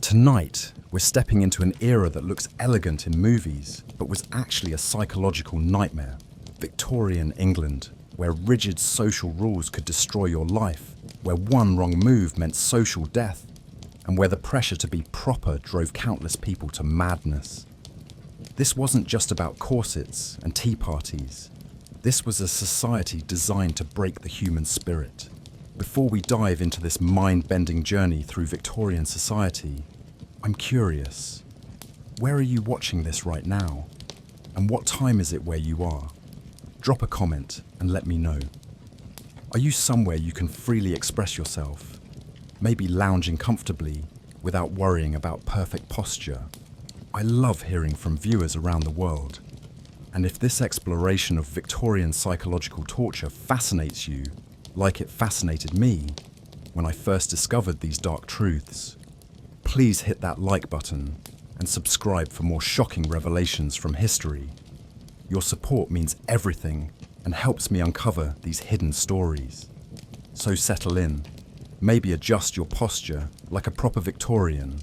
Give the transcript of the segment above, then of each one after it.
Tonight, we're stepping into an era that looks elegant in movies, but was actually a psychological nightmare. Victorian England, where rigid social rules could destroy your life, where one wrong move meant social death, and where the pressure to be proper drove countless people to madness. This wasn't just about corsets and tea parties. This was a society designed to break the human spirit. Before we dive into this mind-bending journey through Victorian society, I'm curious, where are you watching this right now? And what time is it where you are? Drop a comment and let me know. Are you somewhere you can freely express yourself? Maybe lounging comfortably without worrying about perfect posture? I love hearing from viewers around the world. And if this exploration of Victorian psychological torture fascinates you, like it fascinated me when I first discovered these dark truths, please hit that like button and subscribe for more shocking revelations from history. Your support means everything and helps me uncover these hidden stories. So settle in, maybe adjust your posture like a proper Victorian,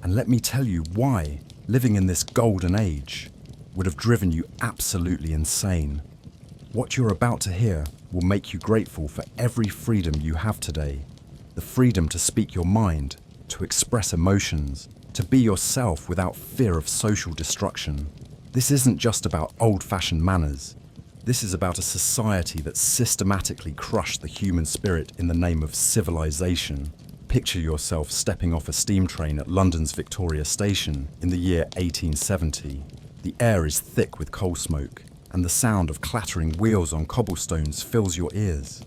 and let me tell you why living in this golden age would have driven you absolutely insane. What you're about to hear will make you grateful for every freedom you have today. The freedom to speak your mind, to express emotions, to be yourself without fear of social destruction. This isn't just about old-fashioned manners. This is about a society that systematically crushed the human spirit in the name of civilization. Picture yourself stepping off a steam train at London's Victoria Station in the year 1870. The air is thick with coal smoke, and the sound of clattering wheels on cobblestones fills your ears.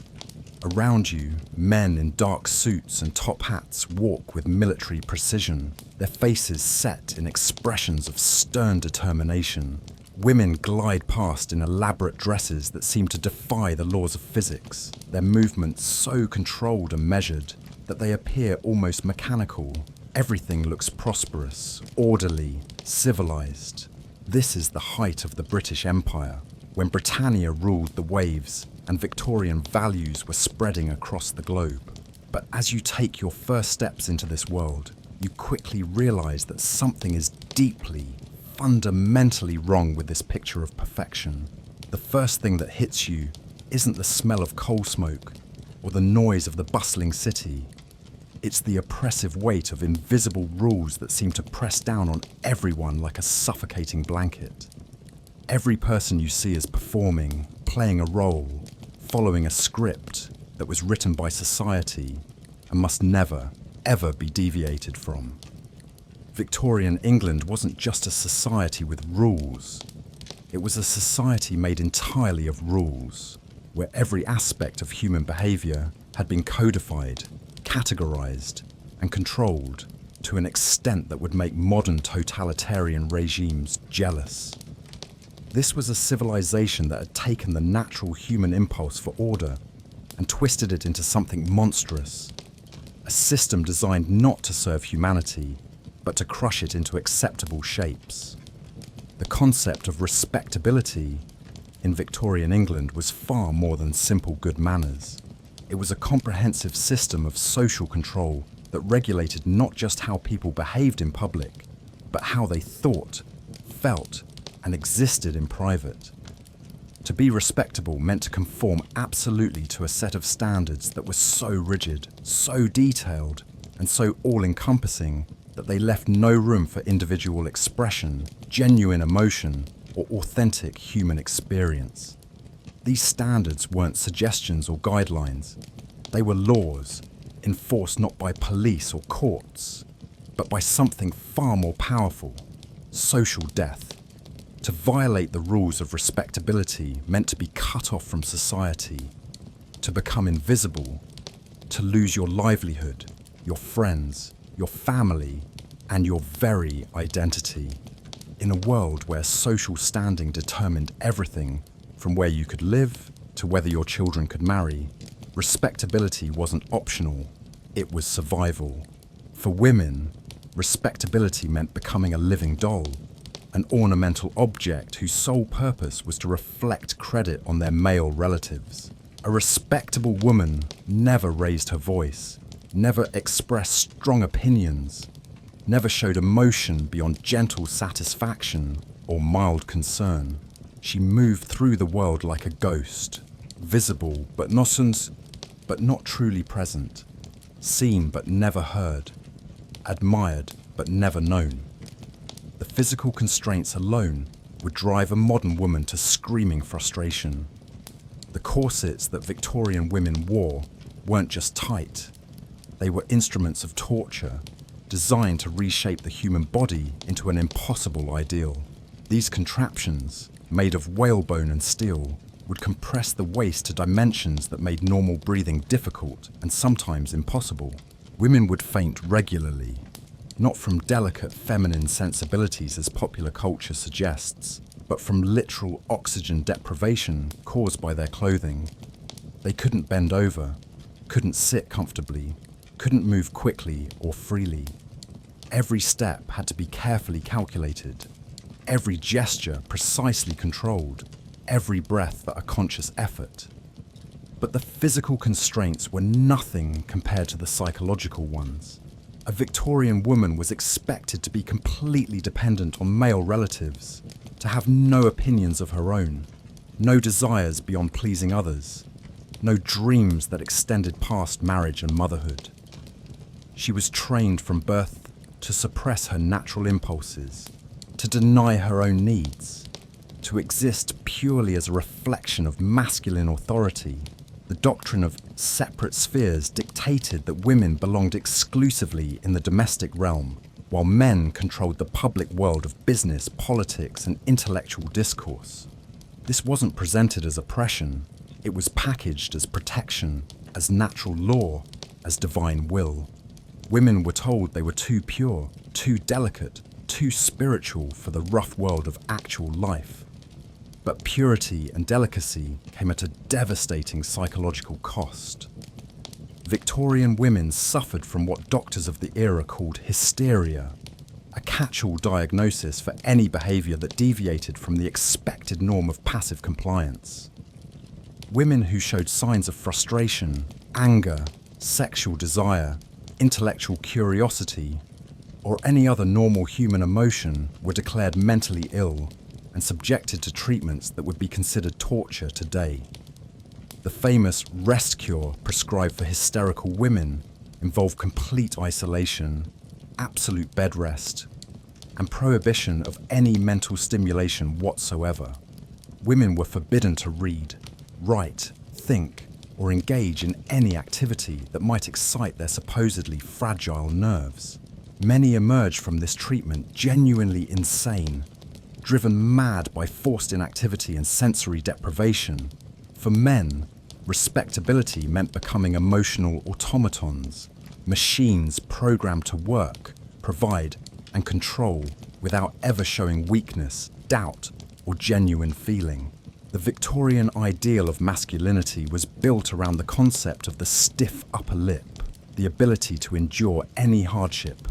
Around you, men in dark suits and top hats walk with military precision, their faces set in expressions of stern determination. Women glide past in elaborate dresses that seem to defy the laws of physics, their movements so controlled and measured that they appear almost mechanical. Everything looks prosperous, orderly, civilized. This is the height of the British Empire, when Britannia ruled the waves and Victorian values were spreading across the globe. But as you take your first steps into this world, you quickly realize that something is deeply, fundamentally wrong with this picture of perfection. The first thing that hits you isn't the smell of coal smoke or the noise of the bustling city. It's the oppressive weight of invisible rules that seem to press down on everyone like a suffocating blanket. Every person you see is performing, playing a role, following a script that was written by society and must never, ever be deviated from. Victorian England wasn't just a society with rules. It was a society made entirely of rules, where every aspect of human behavior had been codified, categorized, and controlled to an extent that would make modern totalitarian regimes jealous. This was a civilization that had taken the natural human impulse for order and twisted it into something monstrous, a system designed not to serve humanity, but to crush it into acceptable shapes. The concept of respectability in Victorian England was far more than simple good manners. It was a comprehensive system of social control that regulated not just how people behaved in public, but how they thought, felt, and existed in private. To be respectable meant to conform absolutely to a set of standards that were so rigid, so detailed, and so all-encompassing that they left no room for individual expression, genuine emotion, or authentic human experience. These standards weren't suggestions or guidelines. They were laws, enforced not by police or courts, but by something far more powerful: social death. To violate the rules of respectability meant to be cut off from society, to become invisible, to lose your livelihood, your friends, your family, and your very identity. In a world where social standing determined everything, from where you could live to whether your children could marry, respectability wasn't optional, it was survival. For women, respectability meant becoming a living doll, an ornamental object whose sole purpose was to reflect credit on their male relatives. A respectable woman never raised her voice, never expressed strong opinions, never showed emotion beyond gentle satisfaction or mild concern. She moved through the world like a ghost, visible but not truly present, seen but never heard, admired but never known. The physical constraints alone would drive a modern woman to screaming frustration. The corsets that Victorian women wore weren't just tight, they were instruments of torture, designed to reshape the human body into an impossible ideal. These contraptions, made of whalebone and steel, would compress the waist to dimensions that made normal breathing difficult and sometimes impossible. Women would faint regularly, not from delicate feminine sensibilities as popular culture suggests, but from literal oxygen deprivation caused by their clothing. They couldn't bend over, couldn't sit comfortably, couldn't move quickly or freely. Every step had to be carefully calculated, every gesture precisely controlled, every breath but a conscious effort. But the physical constraints were nothing compared to the psychological ones. A Victorian woman was expected to be completely dependent on male relatives, to have no opinions of her own, no desires beyond pleasing others, no dreams that extended past marriage and motherhood. She was trained from birth to suppress her natural impulses, to deny her own needs, to exist purely as a reflection of masculine authority. The doctrine of separate spheres dictated that women belonged exclusively in the domestic realm, while men controlled the public world of business, politics, and intellectual discourse. This wasn't presented as oppression, it was packaged as protection, as natural law, as divine will. Women were told they were too pure, too delicate, too spiritual for the rough world of actual life. But purity and delicacy came at a devastating psychological cost. Victorian women suffered from what doctors of the era called hysteria, a catch-all diagnosis for any behaviour that deviated from the expected norm of passive compliance. Women who showed signs of frustration, anger, sexual desire, intellectual curiosity, or any other normal human emotion were declared mentally ill and subjected to treatments that would be considered torture today. The famous rest cure prescribed for hysterical women involved complete isolation, absolute bed rest, and prohibition of any mental stimulation whatsoever. Women were forbidden to read, write, think, or engage in any activity that might excite their supposedly fragile nerves. Many emerged from this treatment genuinely insane, driven mad by forced inactivity and sensory deprivation. For men, respectability meant becoming emotional automatons, machines programmed to work, provide, and control without ever showing weakness, doubt, or genuine feeling. The Victorian ideal of masculinity was built around the concept of the stiff upper lip, the ability to endure any hardship,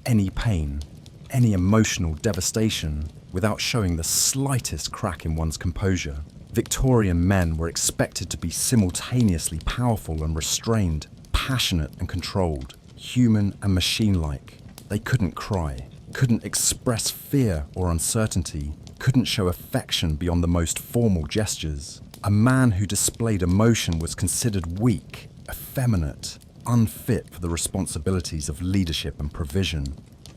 any pain, any emotional devastation without showing the slightest crack in one's composure. Victorian men were expected to be simultaneously powerful and restrained, passionate and controlled, human and machine-like. They couldn't cry, couldn't express fear or uncertainty, couldn't show affection beyond the most formal gestures. A man who displayed emotion was considered weak, effeminate, unfit for the responsibilities of leadership and provision.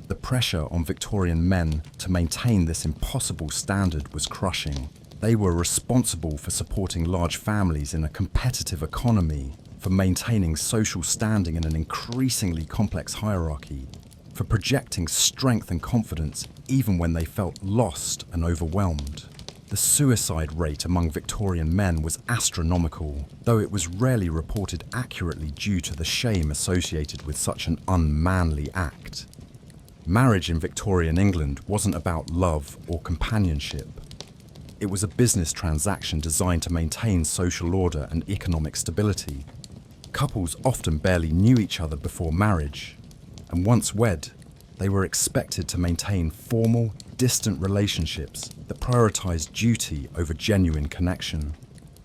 The pressure on Victorian men to maintain this impossible standard was crushing. They were responsible for supporting large families in a competitive economy, for maintaining social standing in an increasingly complex hierarchy, for projecting strength and confidence even when they felt lost and overwhelmed. The suicide rate among Victorian men was astronomical, though it was rarely reported accurately due to the shame associated with such an unmanly act. Marriage in Victorian England wasn't about love or companionship. It was a business transaction designed to maintain social order and economic stability. Couples often barely knew each other before marriage, and once wed, they were expected to maintain formal, distant relationships that prioritized duty over genuine connection.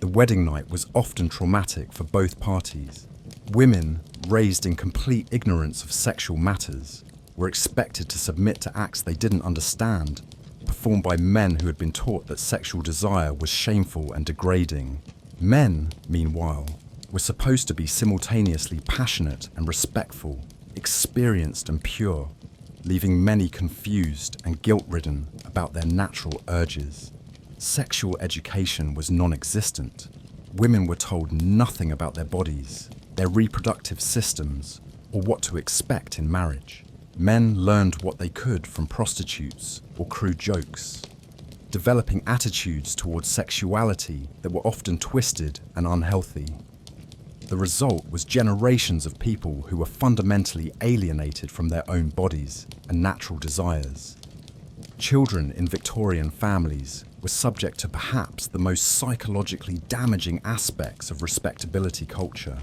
The wedding night was often traumatic for both parties. Women, raised in complete ignorance of sexual matters, were expected to submit to acts they didn't understand, performed by men who had been taught that sexual desire was shameful and degrading. Men, meanwhile, were supposed to be simultaneously passionate and respectful, experienced and pure, leaving many confused and guilt-ridden about their natural urges. Sexual education was non-existent. Women were told nothing about their bodies, their reproductive systems, or what to expect in marriage. Men learned what they could from prostitutes or crude jokes, developing attitudes towards sexuality that were often twisted and unhealthy. The result was generations of people who were fundamentally alienated from their own bodies and natural desires. Children in Victorian families were subject to perhaps the most psychologically damaging aspects of respectability culture.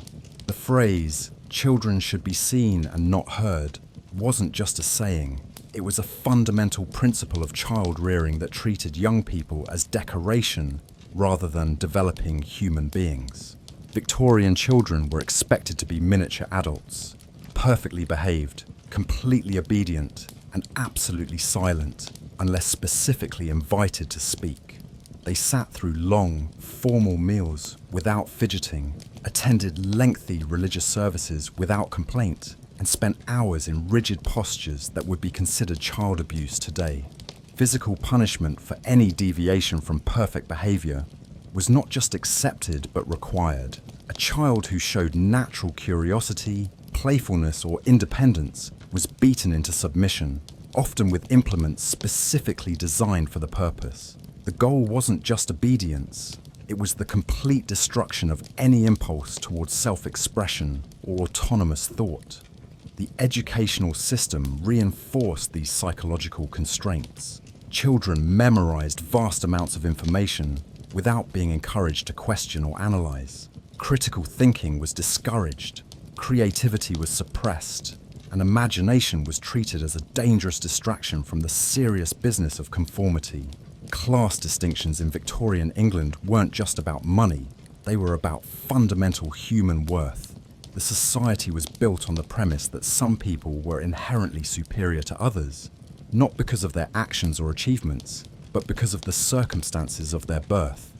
The phrase, "children should be seen and not heard," wasn't just a saying. It was a fundamental principle of child rearing that treated young people as decoration rather than developing human beings. Victorian children were expected to be miniature adults, perfectly behaved, completely obedient, and absolutely silent, unless specifically invited to speak. They sat through long, formal meals without fidgeting, attended lengthy religious services without complaint, and spent hours in rigid postures that would be considered child abuse today. Physical punishment for any deviation from perfect behavior was not just accepted but required. A child who showed natural curiosity, playfulness, or independence was beaten into submission, often with implements specifically designed for the purpose. The goal wasn't just obedience, it was the complete destruction of any impulse towards self-expression or autonomous thought. The educational system reinforced these psychological constraints. Children memorized vast amounts of information without being encouraged to question or analyze. Critical thinking was discouraged, creativity was suppressed, and imagination was treated as a dangerous distraction from the serious business of conformity. Class distinctions in Victorian England weren't just about money, they were about fundamental human worth. The society was built on the premise that some people were inherently superior to others, not because of their actions or achievements, but because of the circumstances of their birth.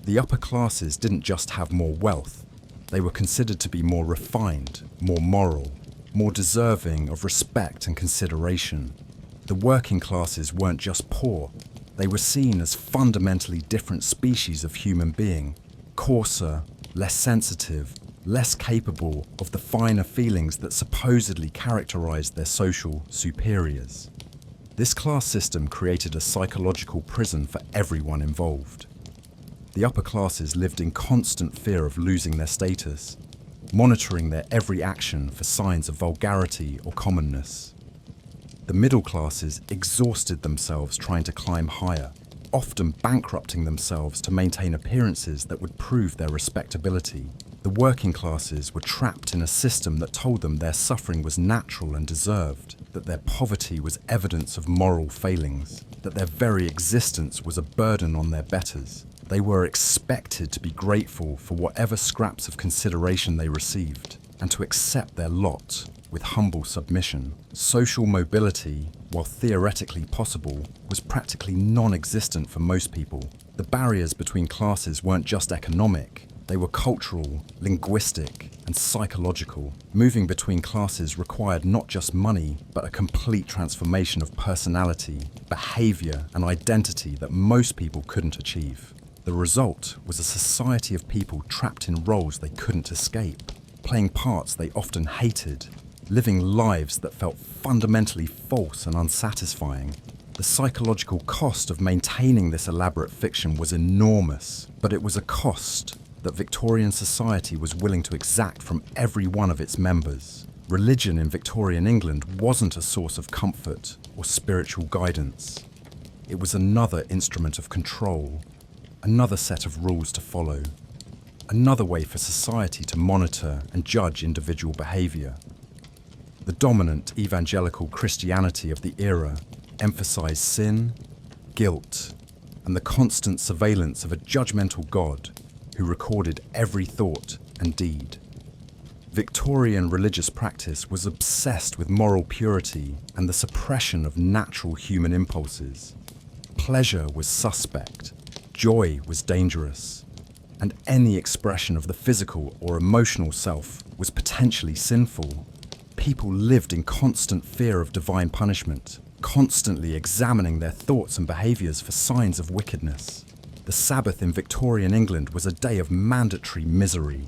The upper classes didn't just have more wealth, they were considered to be more refined, more moral, more deserving of respect and consideration. The working classes weren't just poor, they were seen as fundamentally different species of human being, coarser, less sensitive, less capable of the finer feelings that supposedly characterized their social superiors. This class system created a psychological prison for everyone involved. The upper classes lived in constant fear of losing their status, monitoring their every action for signs of vulgarity or commonness. The middle classes exhausted themselves trying to climb higher, often bankrupting themselves to maintain appearances that would prove their respectability. The working classes were trapped in a system that told them their suffering was natural and deserved, that their poverty was evidence of moral failings, that their very existence was a burden on their betters. They were expected to be grateful for whatever scraps of consideration they received, and to accept their lot with humble submission. Social mobility, while theoretically possible, was practically non-existent for most people. The barriers between classes weren't just economic, they were cultural, linguistic, and psychological. Moving between classes required not just money, but a complete transformation of personality, behavior, and identity that most people couldn't achieve. The result was a society of people trapped in roles they couldn't escape, playing parts they often hated, living lives that felt fundamentally false and unsatisfying. The psychological cost of maintaining this elaborate fiction was enormous, but it was a cost that Victorian society was willing to exact from every one of its members. Religion in Victorian England wasn't a source of comfort or spiritual guidance. It was another instrument of control, another set of rules to follow, another way for society to monitor and judge individual behavior. The dominant evangelical Christianity of the era emphasized sin, guilt, and the constant surveillance of a judgmental God who recorded every thought and deed. Victorian religious practice was obsessed with moral purity and the suppression of natural human impulses. Pleasure was suspect, joy was dangerous, and any expression of the physical or emotional self was potentially sinful. People lived in constant fear of divine punishment, constantly examining their thoughts and behaviours for signs of wickedness. The Sabbath in Victorian England was a day of mandatory misery,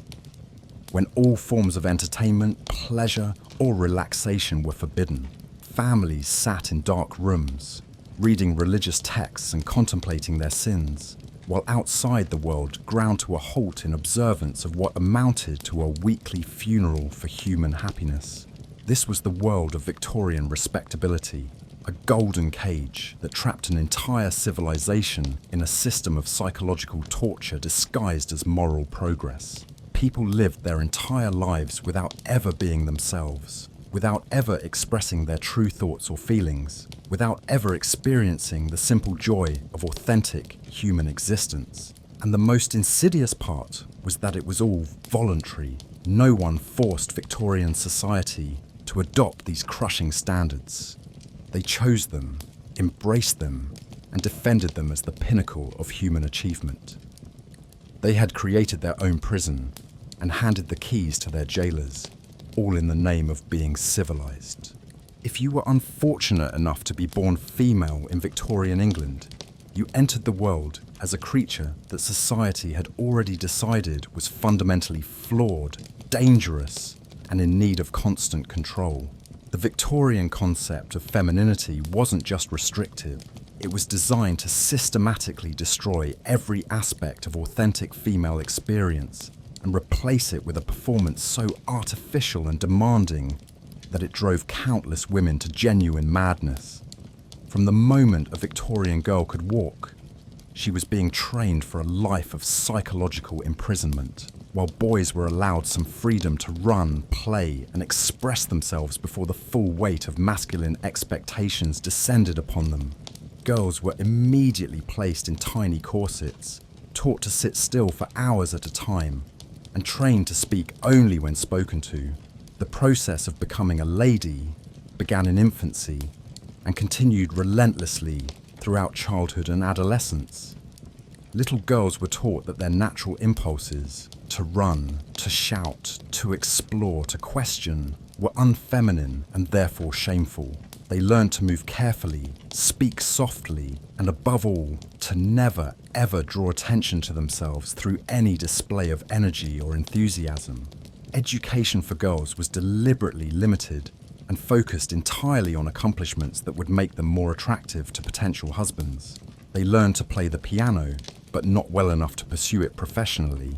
when all forms of entertainment, pleasure, or relaxation were forbidden. Families sat in dark rooms, reading religious texts and contemplating their sins, while outside the world ground to a halt in observance of what amounted to a weekly funeral for human happiness. This was the world of Victorian respectability, a golden cage that trapped an entire civilization in a system of psychological torture disguised as moral progress. People lived their entire lives without ever being themselves, without ever expressing their true thoughts or feelings, without ever experiencing the simple joy of authentic human existence. And the most insidious part was that it was all voluntary. No one forced Victorian society to adopt these crushing standards. They chose them, embraced them, and defended them as the pinnacle of human achievement. They had created their own prison and handed the keys to their jailers, all in the name of being civilized. If you were unfortunate enough to be born female in Victorian England, you entered the world as a creature that society had already decided was fundamentally flawed, dangerous, and in need of constant control. The Victorian concept of femininity wasn't just restrictive, it was designed to systematically destroy every aspect of authentic female experience and replace it with a performance so artificial and demanding that it drove countless women to genuine madness. From the moment a Victorian girl could walk, she was being trained for a life of psychological imprisonment, while boys were allowed some freedom to run, play, and express themselves before the full weight of masculine expectations descended upon them. Girls were immediately placed in tiny corsets, taught to sit still for hours at a time, and trained to speak only when spoken to. The process of becoming a lady began in infancy and continued relentlessly throughout childhood and adolescence. Little girls were taught that their natural impulses to run, to shout, to explore, to question were unfeminine and therefore shameful. They learned to move carefully, speak softly, and above all, to never ever draw attention to themselves through any display of energy or enthusiasm. Education for girls was deliberately limited and focused entirely on accomplishments that would make them more attractive to potential husbands. They learned to play the piano, but not well enough to pursue it professionally,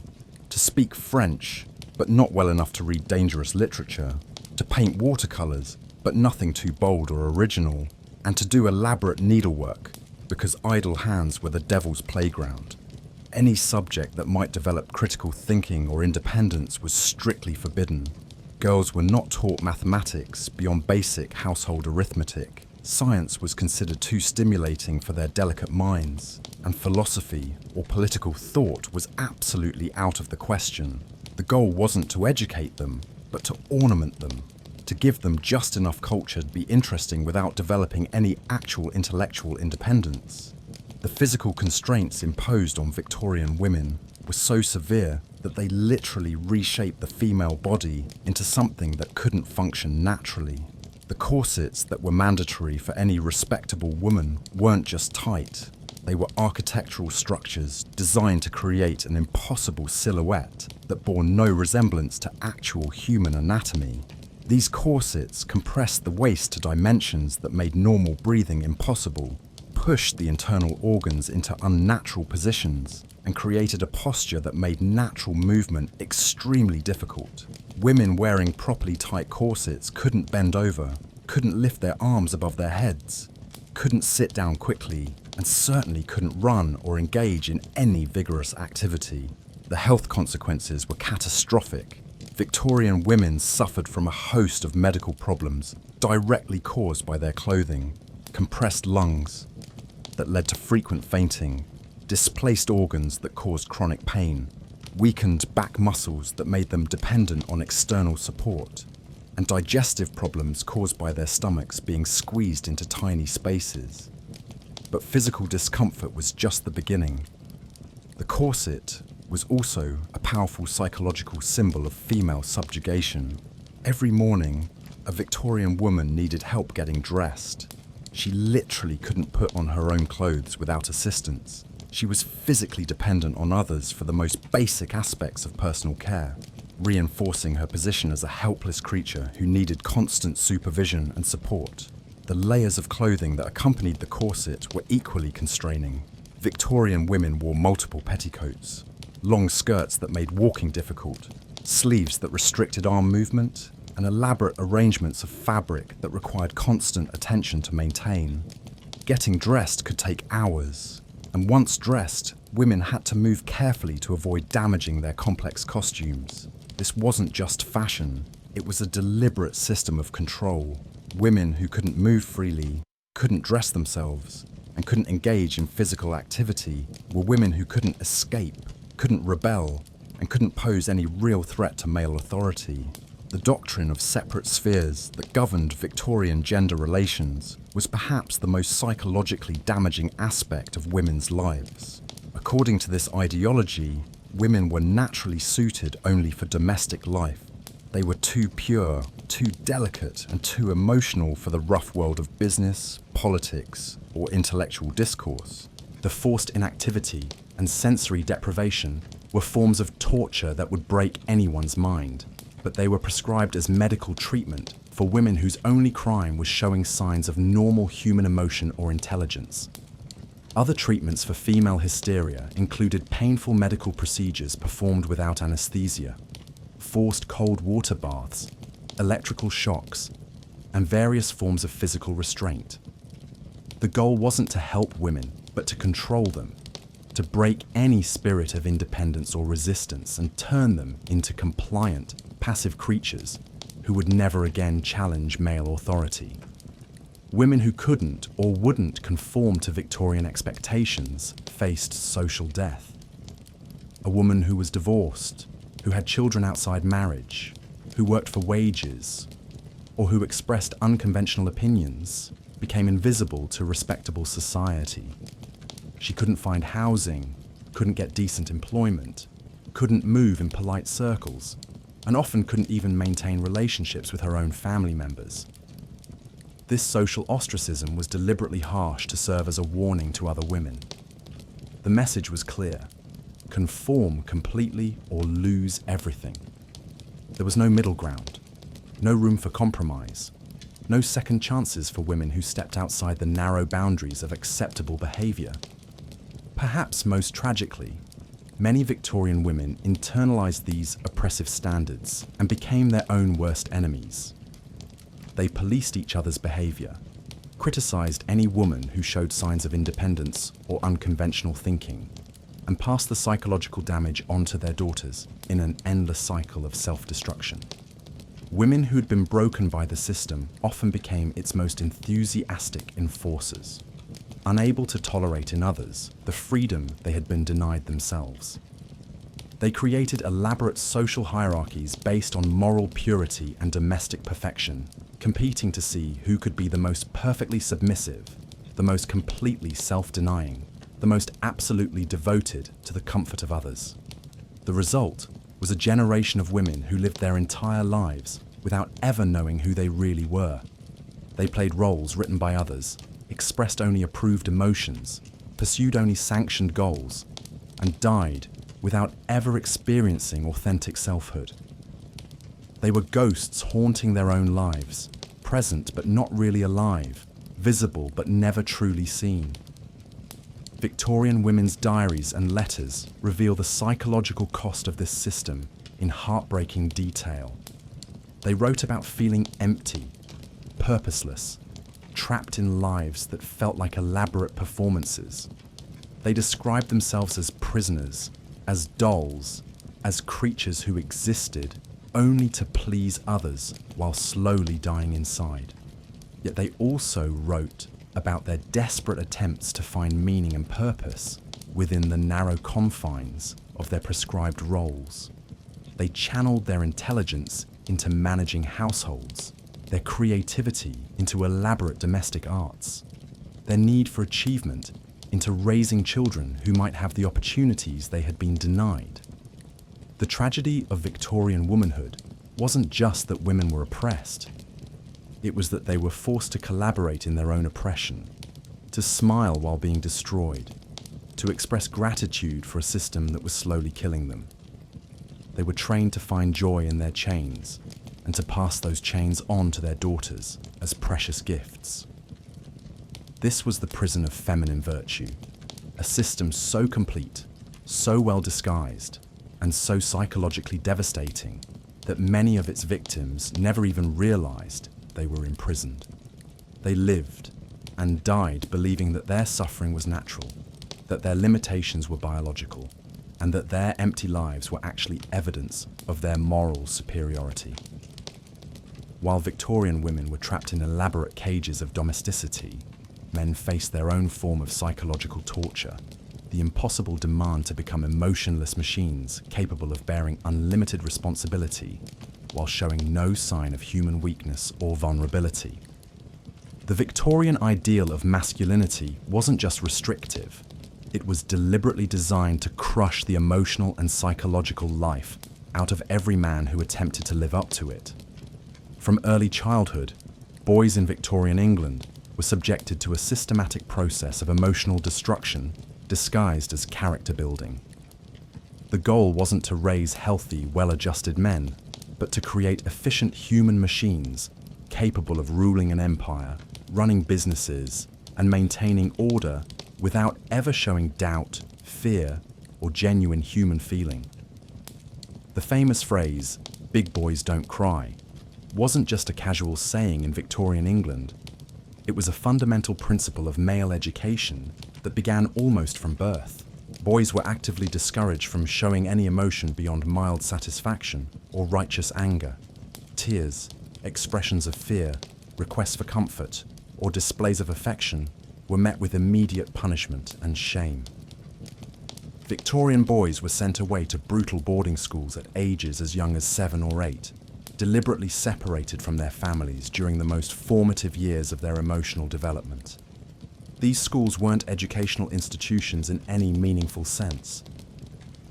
to speak French, but not well enough to read dangerous literature, to paint watercolours, but nothing too bold or original, and to do elaborate needlework, because idle hands were the devil's playground. Any subject that might develop critical thinking or independence was strictly forbidden. Girls were not taught mathematics beyond basic household arithmetic. Science was considered too stimulating for their delicate minds, and philosophy or political thought was absolutely out of the question. The goal wasn't to educate them, but to ornament them, to give them just enough culture to be interesting without developing any actual intellectual independence. The physical constraints imposed on Victorian women were so severe that they literally reshaped the female body into something that couldn't function naturally. The corsets that were mandatory for any respectable woman weren't just tight. They were architectural structures designed to create an impossible silhouette that bore no resemblance to actual human anatomy. These corsets compressed the waist to dimensions that made normal breathing impossible, pushed the internal organs into unnatural positions, and created a posture that made natural movement extremely difficult. Women wearing properly tight corsets couldn't bend over, couldn't lift their arms above their heads, couldn't sit down quickly, and certainly couldn't run or engage in any vigorous activity. The health consequences were catastrophic. Victorian women suffered from a host of medical problems directly caused by their clothing: compressed lungs that led to frequent fainting, displaced organs that caused chronic pain, weakened back muscles that made them dependent on external support, and digestive problems caused by their stomachs being squeezed into tiny spaces. But physical discomfort was just the beginning. The corset was also a powerful psychological symbol of female subjugation. Every morning, a Victorian woman needed help getting dressed. She literally couldn't put on her own clothes without assistance. She was physically dependent on others for the most basic aspects of personal care, reinforcing her position as a helpless creature who needed constant supervision and support. The layers of clothing that accompanied the corset were equally constraining. Victorian women wore multiple petticoats, long skirts that made walking difficult, sleeves that restricted arm movement, and elaborate arrangements of fabric that required constant attention to maintain. Getting dressed could take hours, and once dressed, women had to move carefully to avoid damaging their complex costumes. This wasn't just fashion, it was a deliberate system of control. Women who couldn't move freely, couldn't dress themselves, and couldn't engage in physical activity were women who couldn't escape, couldn't rebel, and couldn't pose any real threat to male authority. The doctrine of separate spheres that governed Victorian gender relations was perhaps the most psychologically damaging aspect of women's lives. According to this ideology, women were naturally suited only for domestic life. They were too pure, too delicate, and too emotional for the rough world of business, politics, or intellectual discourse. The forced inactivity and sensory deprivation were forms of torture that would break anyone's mind, but they were prescribed as medical treatment for women whose only crime was showing signs of normal human emotion or intelligence. Other treatments for female hysteria included painful medical procedures performed without anesthesia, forced cold water baths, electrical shocks, and various forms of physical restraint. The goal wasn't to help women, but to control them, to break any spirit of independence or resistance and turn them into compliant, passive creatures who would never again challenge male authority. Women who couldn't or wouldn't conform to Victorian expectations faced social death. A woman who was divorced, who had children outside marriage, who worked for wages, or who expressed unconventional opinions, became invisible to respectable society. She couldn't find housing, couldn't get decent employment, couldn't move in polite circles, and often couldn't even maintain relationships with her own family members. This social ostracism was deliberately harsh to serve as a warning to other women. The message was clear: conform completely or lose everything. There was no middle ground, no room for compromise, no second chances for women who stepped outside the narrow boundaries of acceptable behaviour. Perhaps most tragically, many Victorian women internalized these oppressive standards and became their own worst enemies. They policed each other's behaviour, criticised any woman who showed signs of independence or unconventional thinking, and passed the psychological damage onto their daughters in an endless cycle of self-destruction. Women who'd been broken by the system often became its most enthusiastic enforcers, unable to tolerate in others the freedom they had been denied themselves. They created elaborate social hierarchies based on moral purity and domestic perfection, competing to see who could be the most perfectly submissive, the most completely self-denying, the most absolutely devoted to the comfort of others. The result was a generation of women who lived their entire lives without ever knowing who they really were. They played roles written by others, expressed only approved emotions, pursued only sanctioned goals, and died without ever experiencing authentic selfhood. They were ghosts haunting their own lives, present but not really alive, visible but never truly seen. Victorian women's diaries and letters reveal the psychological cost of this system in heartbreaking detail. They wrote about feeling empty, purposeless, trapped in lives that felt like elaborate performances. They described themselves as prisoners, as dolls, as creatures who existed only to please others while slowly dying inside. Yet they also wrote about their desperate attempts to find meaning and purpose within the narrow confines of their prescribed roles. They channeled their intelligence into managing households, their creativity into elaborate domestic arts, their need for achievement into raising children who might have the opportunities they had been denied. The tragedy of Victorian womanhood wasn't just that women were oppressed. It was that they were forced to collaborate in their own oppression, to smile while being destroyed, to express gratitude for a system that was slowly killing them. They were trained to find joy in their chains and to pass those chains on to their daughters as precious gifts. This was the prison of feminine virtue, a system so complete, so well disguised, and so psychologically devastating that many of its victims never even realized they were imprisoned. They lived and died believing that their suffering was natural, that their limitations were biological, and that their empty lives were actually evidence of their moral superiority. While Victorian women were trapped in elaborate cages of domesticity, men faced their own form of psychological torture, the impossible demand to become emotionless machines capable of bearing unlimited responsibility while showing no sign of human weakness or vulnerability. The Victorian ideal of masculinity wasn't just restrictive, it was deliberately designed to crush the emotional and psychological life out of every man who attempted to live up to it. From early childhood, boys in Victorian England were subjected to a systematic process of emotional destruction disguised as character building. The goal wasn't to raise healthy, well-adjusted men, but to create efficient human machines capable of ruling an empire, running businesses, and maintaining order without ever showing doubt, fear, or genuine human feeling. The famous phrase, "big boys don't cry," wasn't just a casual saying in Victorian England. It was a fundamental principle of male education that began almost from birth. Boys were actively discouraged from showing any emotion beyond mild satisfaction or righteous anger. Tears, expressions of fear, requests for comfort, or displays of affection were met with immediate punishment and shame. Victorian boys were sent away to brutal boarding schools at ages as young as 7 or 8, deliberately separated from their families during the most formative years of their emotional development. These schools weren't educational institutions in any meaningful sense.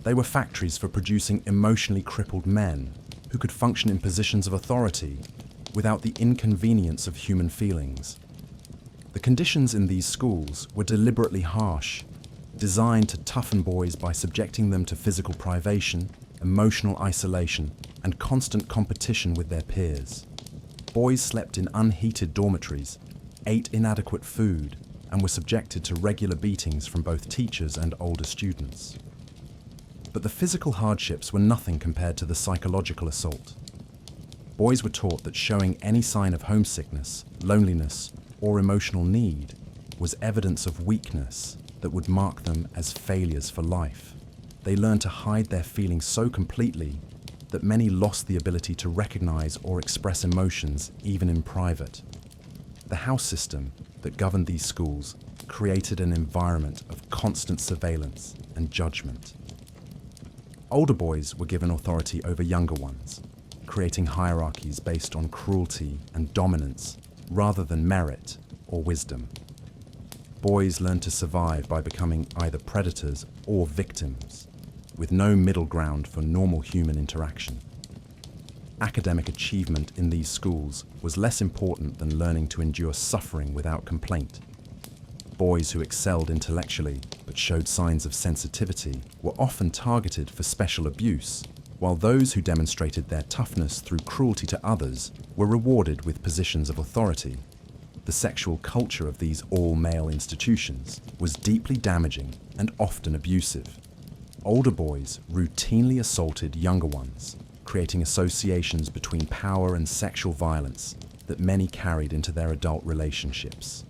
They were factories for producing emotionally crippled men who could function in positions of authority without the inconvenience of human feelings. The conditions in these schools were deliberately harsh, designed to toughen boys by subjecting them to physical privation, emotional isolation, and constant competition with their peers. Boys slept in unheated dormitories, ate inadequate food, and were subjected to regular beatings from both teachers and older students. But the physical hardships were nothing compared to the psychological assault. Boys were taught that showing any sign of homesickness, loneliness, or emotional need was evidence of weakness that would mark them as failures for life. They learned to hide their feelings so completely that many lost the ability to recognize or express emotions even in private. The house system that governed these schools created an environment of constant surveillance and judgment. Older boys were given authority over younger ones, creating hierarchies based on cruelty and dominance rather than merit or wisdom. Boys learned to survive by becoming either predators or victims, with no middle ground for normal human interaction. Academic achievement in these schools was less important than learning to endure suffering without complaint. Boys who excelled intellectually but showed signs of sensitivity were often targeted for special abuse, while those who demonstrated their toughness through cruelty to others were rewarded with positions of authority. The sexual culture of these all-male institutions was deeply damaging and often abusive. Older boys routinely assaulted younger ones, creating associations between power and sexual violence that many carried into their adult relationships.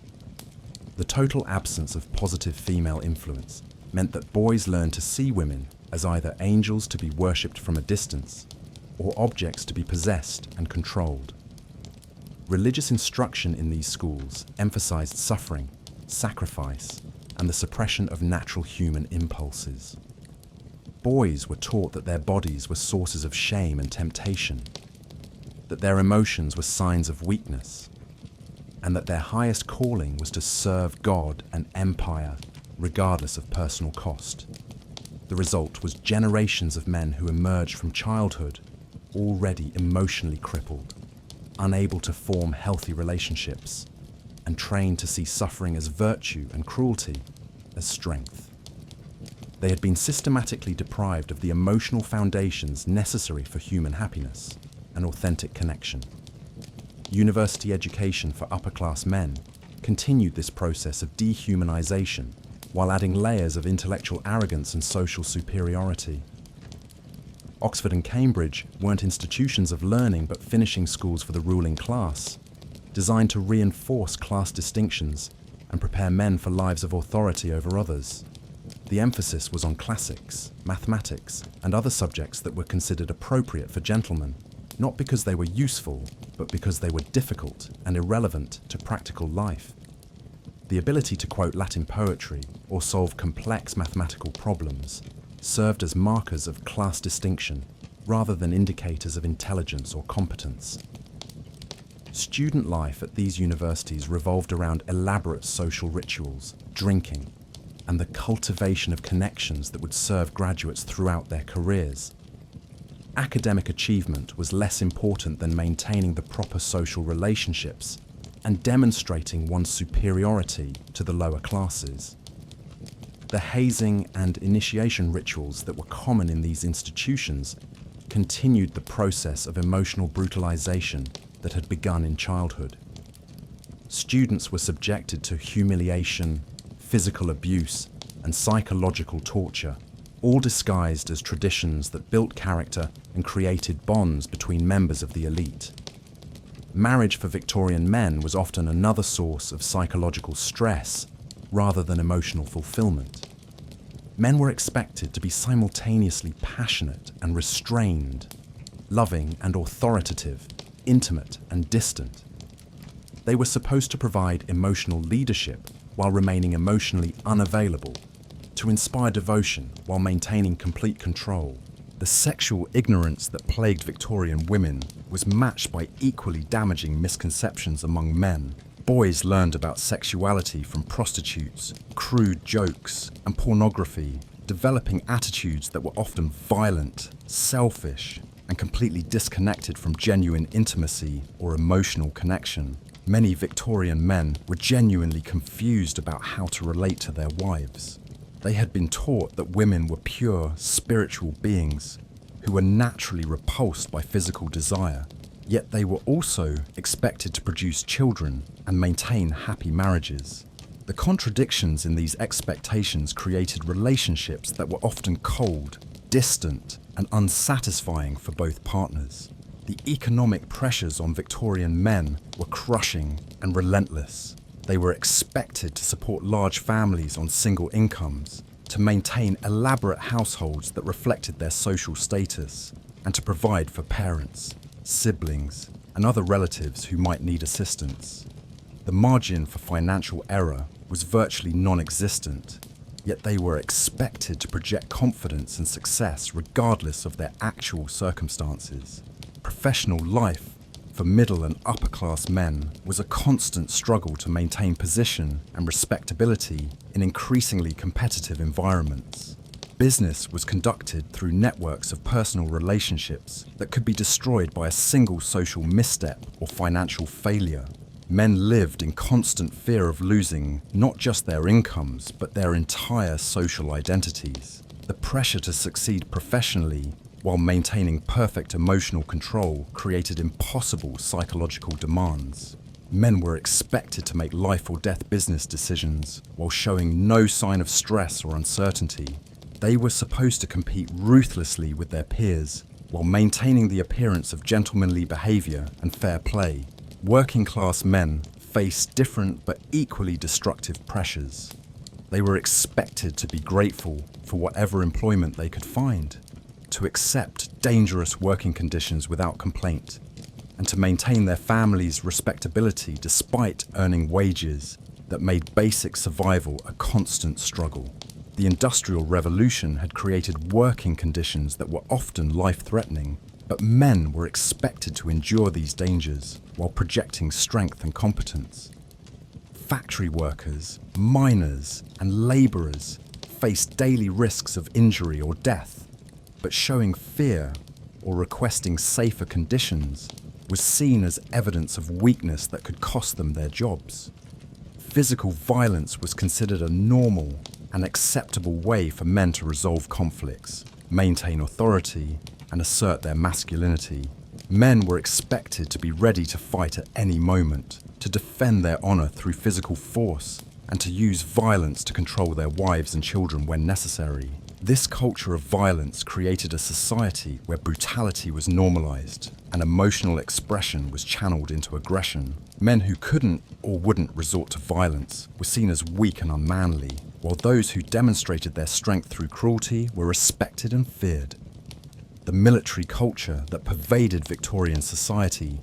The total absence of positive female influence meant that boys learned to see women as either angels to be worshipped from a distance or objects to be possessed and controlled. Religious instruction in these schools emphasized suffering, sacrifice, and the suppression of natural human impulses. Boys were taught that their bodies were sources of shame and temptation, that their emotions were signs of weakness, and that their highest calling was to serve God and empire, regardless of personal cost. The result was generations of men who emerged from childhood already emotionally crippled, unable to form healthy relationships, and trained to see suffering as virtue and cruelty as strength. They had been systematically deprived of the emotional foundations necessary for human happiness and authentic connection. University education for upper-class men continued this process of dehumanization while adding layers of intellectual arrogance and social superiority. Oxford and Cambridge weren't institutions of learning but finishing schools for the ruling class, designed to reinforce class distinctions and prepare men for lives of authority over others. The emphasis was on classics, mathematics, and other subjects that were considered appropriate for gentlemen, not because they were useful, but because they were difficult and irrelevant to practical life. The ability to quote Latin poetry or solve complex mathematical problems served as markers of class distinction rather than indicators of intelligence or competence. Student life at these universities revolved around elaborate social rituals, drinking, and the cultivation of connections that would serve graduates throughout their careers. Academic achievement was less important than maintaining the proper social relationships and demonstrating one's superiority to the lower classes. The hazing and initiation rituals that were common in these institutions continued the process of emotional brutalization that had begun in childhood. Students were subjected to humiliation, physical abuse, and psychological torture, all disguised as traditions that built character and created bonds between members of the elite. Marriage for Victorian men was often another source of psychological stress rather than emotional fulfillment. Men were expected to be simultaneously passionate and restrained, loving and authoritative, intimate and distant. They were supposed to provide emotional leadership while remaining emotionally unavailable, to inspire devotion while maintaining complete control. The sexual ignorance that plagued Victorian women was matched by equally damaging misconceptions among men. Boys learned about sexuality from prostitutes, crude jokes, and pornography, developing attitudes that were often violent, selfish, and completely disconnected from genuine intimacy or emotional connection. Many Victorian men were genuinely confused about how to relate to their wives. They had been taught that women were pure, spiritual beings who were naturally repulsed by physical desire, yet they were also expected to produce children and maintain happy marriages. The contradictions in these expectations created relationships that were often cold, distant, and unsatisfying for both partners. The economic pressures on Victorian men were crushing and relentless. They were expected to support large families on single incomes, to maintain elaborate households that reflected their social status, and to provide for parents, siblings, and other relatives who might need assistance. The margin for financial error was virtually non-existent, yet they were expected to project confidence and success regardless of their actual circumstances. Professional life for middle and upper class men was a constant struggle to maintain position and respectability in increasingly competitive environments. Business was conducted through networks of personal relationships that could be destroyed by a single social misstep or financial failure. Men lived in constant fear of losing not just their incomes, but their entire social identities. The pressure to succeed professionally while maintaining perfect emotional control created impossible psychological demands. Men were expected to make life or death business decisions while showing no sign of stress or uncertainty. They were supposed to compete ruthlessly with their peers while maintaining the appearance of gentlemanly behavior and fair play. Working class men faced different but equally destructive pressures. They were expected to be grateful for whatever employment they could find, to accept dangerous working conditions without complaint, and to maintain their family's respectability despite earning wages that made basic survival a constant struggle. The Industrial Revolution had created working conditions that were often life-threatening, but men were expected to endure these dangers while projecting strength and competence. Factory workers, miners, and labourers faced daily risks of injury or death, but showing fear or requesting safer conditions was seen as evidence of weakness that could cost them their jobs. Physical violence was considered a normal and acceptable way for men to resolve conflicts, maintain authority, and assert their masculinity. Men were expected to be ready to fight at any moment, to defend their honour through physical force, and to use violence to control their wives and children when necessary. This culture of violence created a society where brutality was normalised and emotional expression was channeled into aggression. Men who couldn't or wouldn't resort to violence were seen as weak and unmanly, while those who demonstrated their strength through cruelty were respected and feared. The military culture that pervaded Victorian society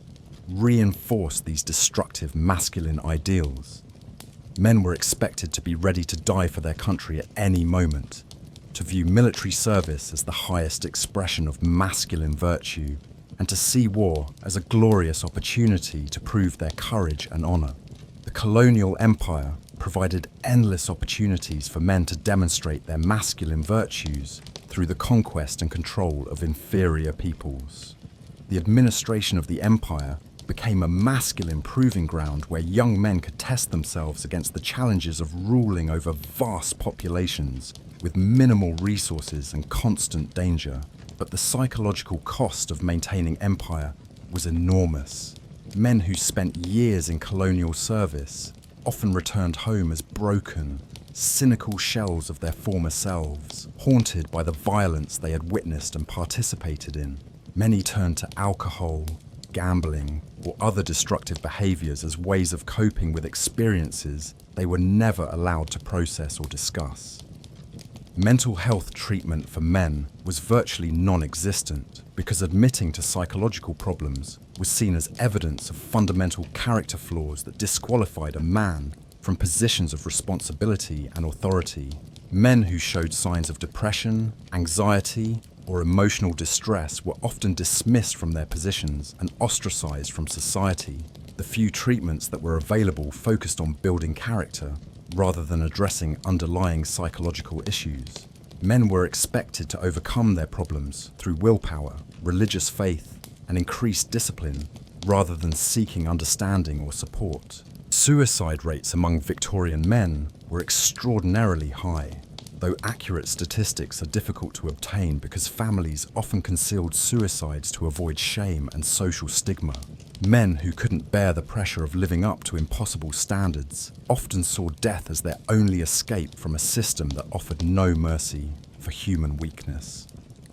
reinforced these destructive masculine ideals. Men were expected to be ready to die for their country at any moment, to view military service as the highest expression of masculine virtue, and to see war as a glorious opportunity to prove their courage and honour. The colonial empire provided endless opportunities for men to demonstrate their masculine virtues through the conquest and control of inferior peoples. The administration of the empire became a masculine proving ground where young men could test themselves against the challenges of ruling over vast populations with minimal resources and constant danger. But the psychological cost of maintaining empire was enormous. Men who spent years in colonial service often returned home as broken, cynical shells of their former selves, haunted by the violence they had witnessed and participated in. Many turned to alcohol, gambling, or other destructive behaviours as ways of coping with experiences they were never allowed to process or discuss. Mental health treatment for men was virtually non-existent because admitting to psychological problems was seen as evidence of fundamental character flaws that disqualified a man from positions of responsibility and authority. Men who showed signs of depression, anxiety, or emotional distress were often dismissed from their positions and ostracized from society. The few treatments that were available focused on building character rather than addressing underlying psychological issues. Men were expected to overcome their problems through willpower, religious faith, and increased discipline, rather than seeking understanding or support. Suicide rates among Victorian men were extraordinarily high, though accurate statistics are difficult to obtain because families often concealed suicides to avoid shame and social stigma. Men who couldn't bear the pressure of living up to impossible standards often saw death as their only escape from a system that offered no mercy for human weakness.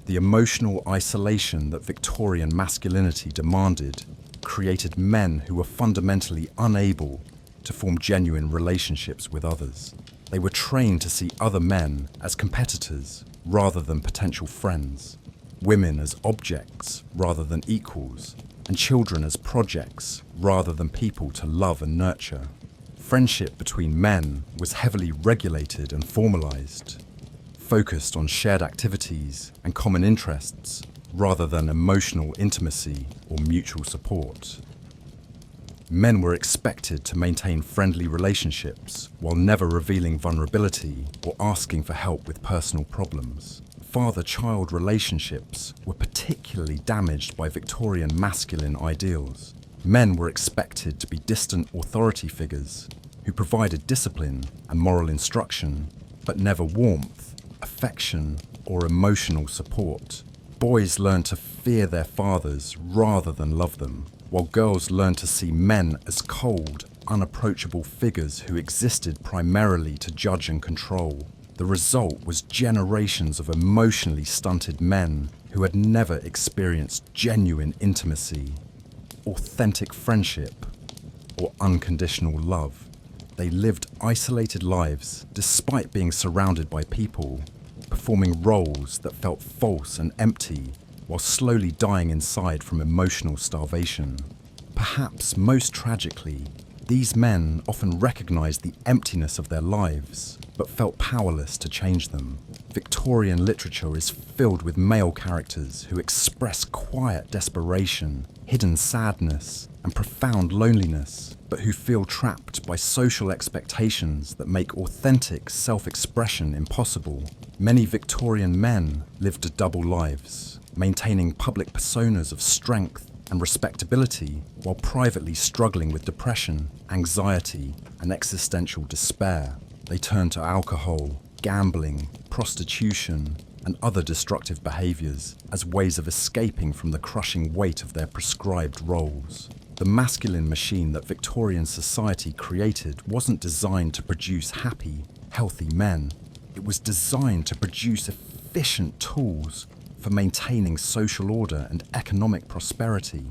The emotional isolation that Victorian masculinity demanded created men who were fundamentally unable to form genuine relationships with others. They were trained to see other men as competitors rather than potential friends, women as objects rather than equals, and children as projects rather than people to love and nurture. Friendship between men was heavily regulated and formalized, focused on shared activities and common interests rather than emotional intimacy or mutual support. Men were expected to maintain friendly relationships while never revealing vulnerability or asking for help with personal problems. Father-child relationships were particularly damaged by Victorian masculine ideals. Men were expected to be distant authority figures who provided discipline and moral instruction, but never warmth, affection, or emotional support. Boys learned to fear their fathers rather than love them, while girls learned to see men as cold, unapproachable figures who existed primarily to judge and control. The result was generations of emotionally stunted men who had never experienced genuine intimacy, authentic friendship, or unconditional love. They lived isolated lives despite being surrounded by people, performing roles that felt false and empty while slowly dying inside from emotional starvation. Perhaps most tragically, These men often recognized the emptiness of their lives, but felt powerless to change them. Victorian literature is filled with male characters who express quiet desperation, hidden sadness, and profound loneliness, but who feel trapped by social expectations that make authentic self-expression impossible. Many Victorian men lived double lives, maintaining public personas of strength and respectability while privately struggling with depression, anxiety, and existential despair. They turned to alcohol, gambling, prostitution, and other destructive behaviours as ways of escaping from the crushing weight of their prescribed roles. The masculine machine that Victorian society created wasn't designed to produce happy, healthy men. It was designed to produce efficient tools for maintaining social order and economic prosperity.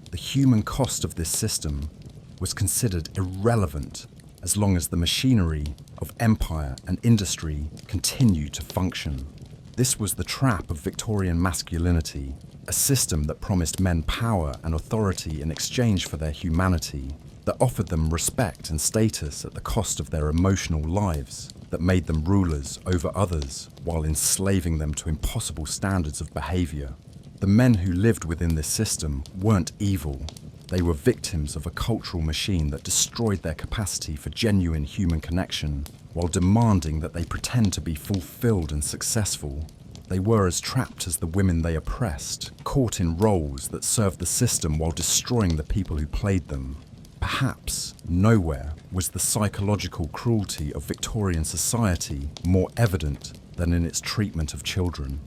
The human cost of this system was considered irrelevant as long as the machinery of empire and industry continued to function. This was the trap of Victorian masculinity, a system that promised men power and authority in exchange for their humanity, that offered them respect and status at the cost of their emotional lives, that made them rulers over others while enslaving them to impossible standards of behavior. The men who lived within this system weren't evil. They were victims of a cultural machine that destroyed their capacity for genuine human connection while demanding that they pretend to be fulfilled and successful. They were as trapped as the women they oppressed, caught in roles that served the system while destroying the people who played them. Perhaps nowhere was the psychological cruelty of Victorian society more evident than in its treatment of children.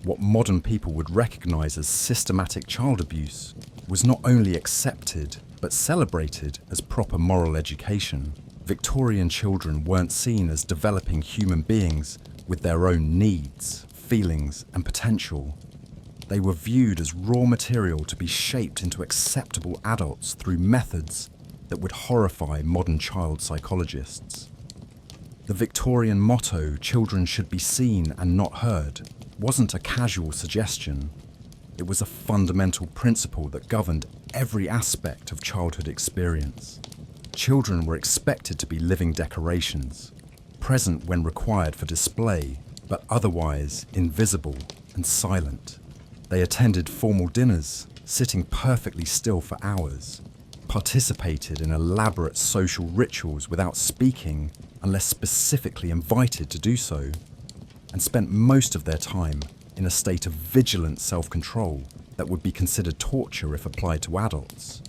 What modern people would recognise as systematic child abuse was not only accepted but celebrated as proper moral education. Victorian children weren't seen as developing human beings with their own needs, feelings, and potential. They were viewed as raw material to be shaped into acceptable adults through methods that would horrify modern child psychologists. The Victorian motto, "Children should be seen and not heard," wasn't a casual suggestion. It was a fundamental principle that governed every aspect of childhood experience. Children were expected to be living decorations, present when required for display, but otherwise invisible and silent. They attended formal dinners, sitting perfectly still for hours, participated in elaborate social rituals without speaking unless specifically invited to do so, and spent most of their time in a state of vigilant self-control that would be considered torture if applied to adults.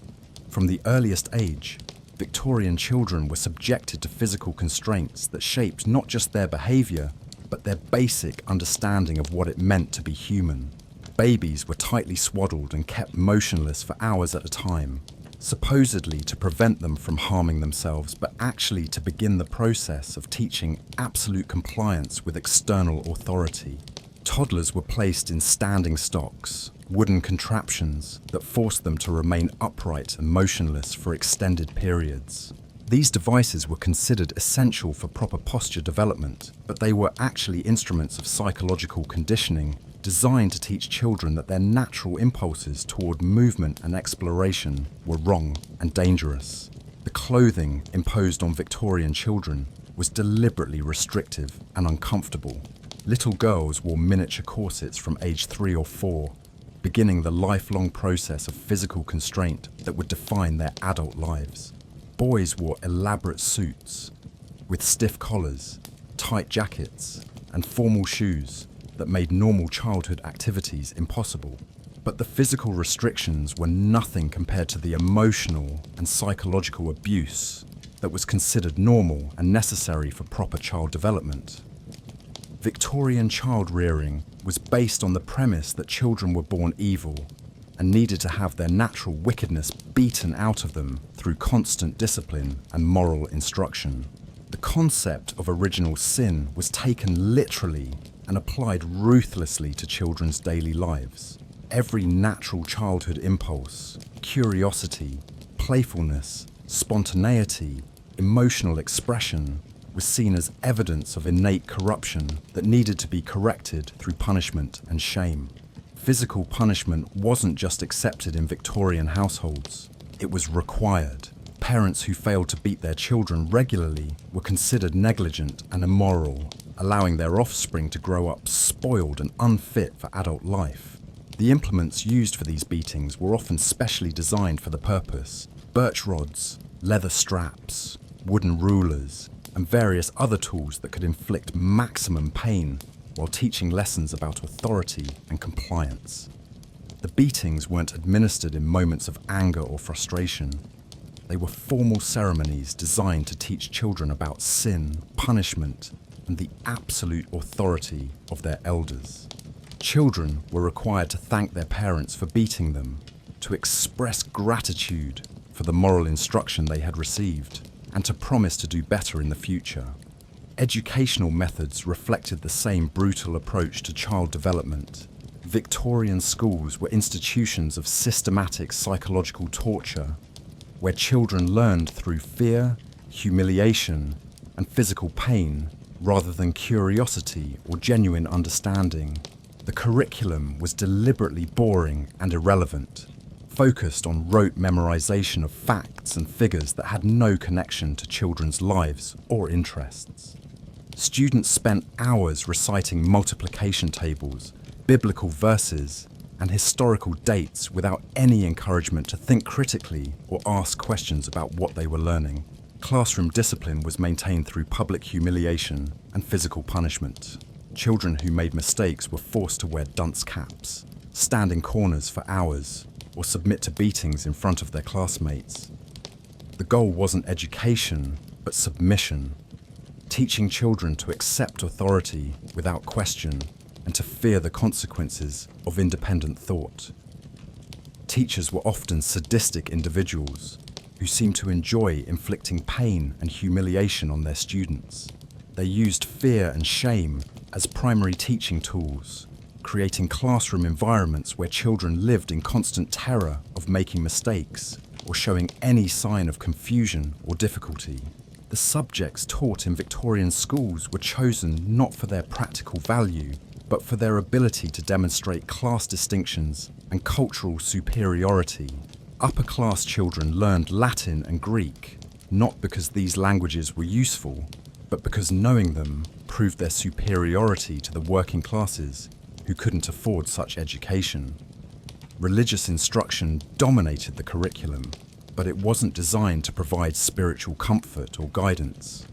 From the earliest age, Victorian children were subjected to physical constraints that shaped not just their behaviour, but their basic understanding of what it meant to be human. Babies were tightly swaddled and kept motionless for hours at a time, supposedly to prevent them from harming themselves, but actually to begin the process of teaching absolute compliance with external authority. Toddlers were placed in standing stocks, wooden contraptions that forced them to remain upright and motionless for extended periods. These devices were considered essential for proper posture development, but they were actually instruments of psychological conditioning designed to teach children that their natural impulses toward movement and exploration were wrong and dangerous. The clothing imposed on Victorian children was deliberately restrictive and uncomfortable. Little girls wore miniature corsets from age 3 or 4, beginning the lifelong process of physical constraint that would define their adult lives. Boys wore elaborate suits with stiff collars, tight jackets, and formal shoes that made normal childhood activities impossible. But the physical restrictions were nothing compared to the emotional and psychological abuse that was considered normal and necessary for proper child development. Victorian child rearing was based on the premise that children were born evil and needed to have their natural wickedness beaten out of them through constant discipline and moral instruction. The concept of original sin was taken literally and applied ruthlessly to children's daily lives. Every natural childhood impulse, curiosity, playfulness, spontaneity, emotional expression was seen as evidence of innate corruption that needed to be corrected through punishment and shame. Physical punishment wasn't just accepted in Victorian households, it was required, Parents who failed to beat their children regularly were considered negligent and immoral, allowing their offspring to grow up spoiled and unfit for adult life. The implements used for these beatings were often specially designed for the purpose: birch rods, leather straps, wooden rulers, and various other tools that could inflict maximum pain while teaching lessons about authority and compliance. The beatings weren't administered in moments of anger or frustration. They were formal ceremonies designed to teach children about sin, punishment, and the absolute authority of their elders. Children were required to thank their parents for beating them, to express gratitude for the moral instruction they had received, and to promise to do better in the future. Educational methods reflected the same brutal approach to child development. Victorian schools were institutions of systematic psychological torture, where children learned through fear, humiliation, and physical pain rather than curiosity or genuine understanding. The curriculum was deliberately boring and irrelevant, focused on rote memorization of facts and figures that had no connection to children's lives or interests. Students spent hours reciting multiplication tables, biblical verses, and historical dates without any encouragement to think critically or ask questions about what they were learning. Classroom discipline was maintained through public humiliation and physical punishment. Children who made mistakes were forced to wear dunce caps, stand in corners for hours, or submit to beatings in front of their classmates. The goal wasn't education, but submission, teaching children to accept authority without question and to fear the consequences of independent thought. Teachers were often sadistic individuals who seemed to enjoy inflicting pain and humiliation on their students. They used fear and shame as primary teaching tools, creating classroom environments where children lived in constant terror of making mistakes or showing any sign of confusion or difficulty. The subjects taught in Victorian schools were chosen not for their practical value, but for their ability to demonstrate class distinctions and cultural superiority. Upper-class children learned Latin and Greek, not because these languages were useful, but because knowing them proved their superiority to the working classes who couldn't afford such education. Religious instruction dominated the curriculum, but it wasn't designed to provide spiritual comfort or guidance.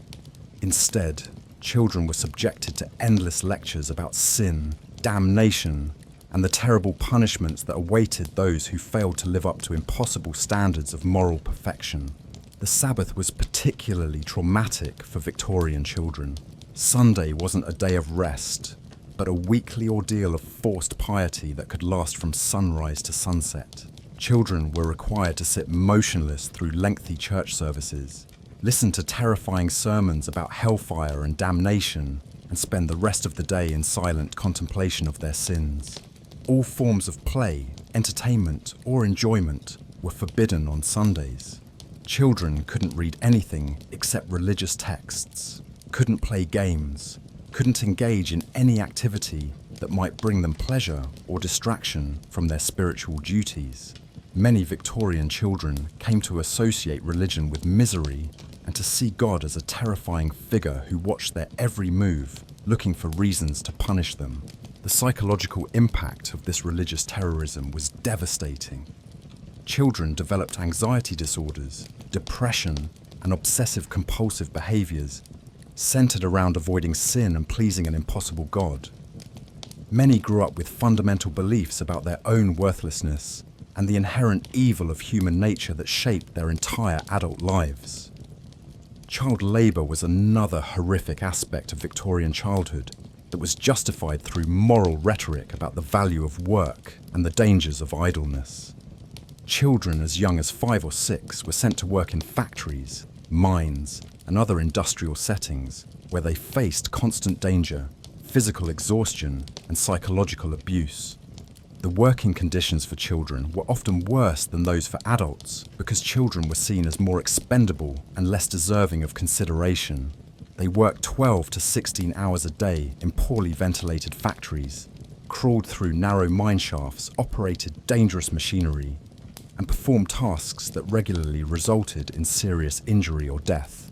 Instead, children were subjected to endless lectures about sin, damnation, and the terrible punishments that awaited those who failed to live up to impossible standards of moral perfection. The Sabbath was particularly traumatic for Victorian children. Sunday wasn't a day of rest, but a weekly ordeal of forced piety that could last from sunrise to sunset. Children were required to sit motionless through lengthy church services, listen to terrifying sermons about hellfire and damnation, and spend the rest of the day in silent contemplation of their sins. All forms of play, entertainment, or enjoyment were forbidden on Sundays. Children couldn't read anything except religious texts, couldn't play games, couldn't engage in any activity that might bring them pleasure or distraction from their spiritual duties. Many Victorian children came to associate religion with misery and to see God as a terrifying figure who watched their every move, looking for reasons to punish them. The psychological impact of this religious terrorism was devastating. Children developed anxiety disorders, depression, and obsessive-compulsive behaviors centered around avoiding sin and pleasing an impossible God. Many grew up with fundamental beliefs about their own worthlessness and the inherent evil of human nature that shaped their entire adult lives. Child labour was another horrific aspect of Victorian childhood that was justified through moral rhetoric about the value of work and the dangers of idleness. Children as young as 5 or 6 were sent to work in factories, mines, and other industrial settings where they faced constant danger, physical exhaustion, and psychological abuse. The working conditions for children were often worse than those for adults because children were seen as more expendable and less deserving of consideration. They worked 12 to 16 hours a day in poorly ventilated factories, crawled through narrow mine shafts, operated dangerous machinery, and perform tasks that regularly resulted in serious injury or death.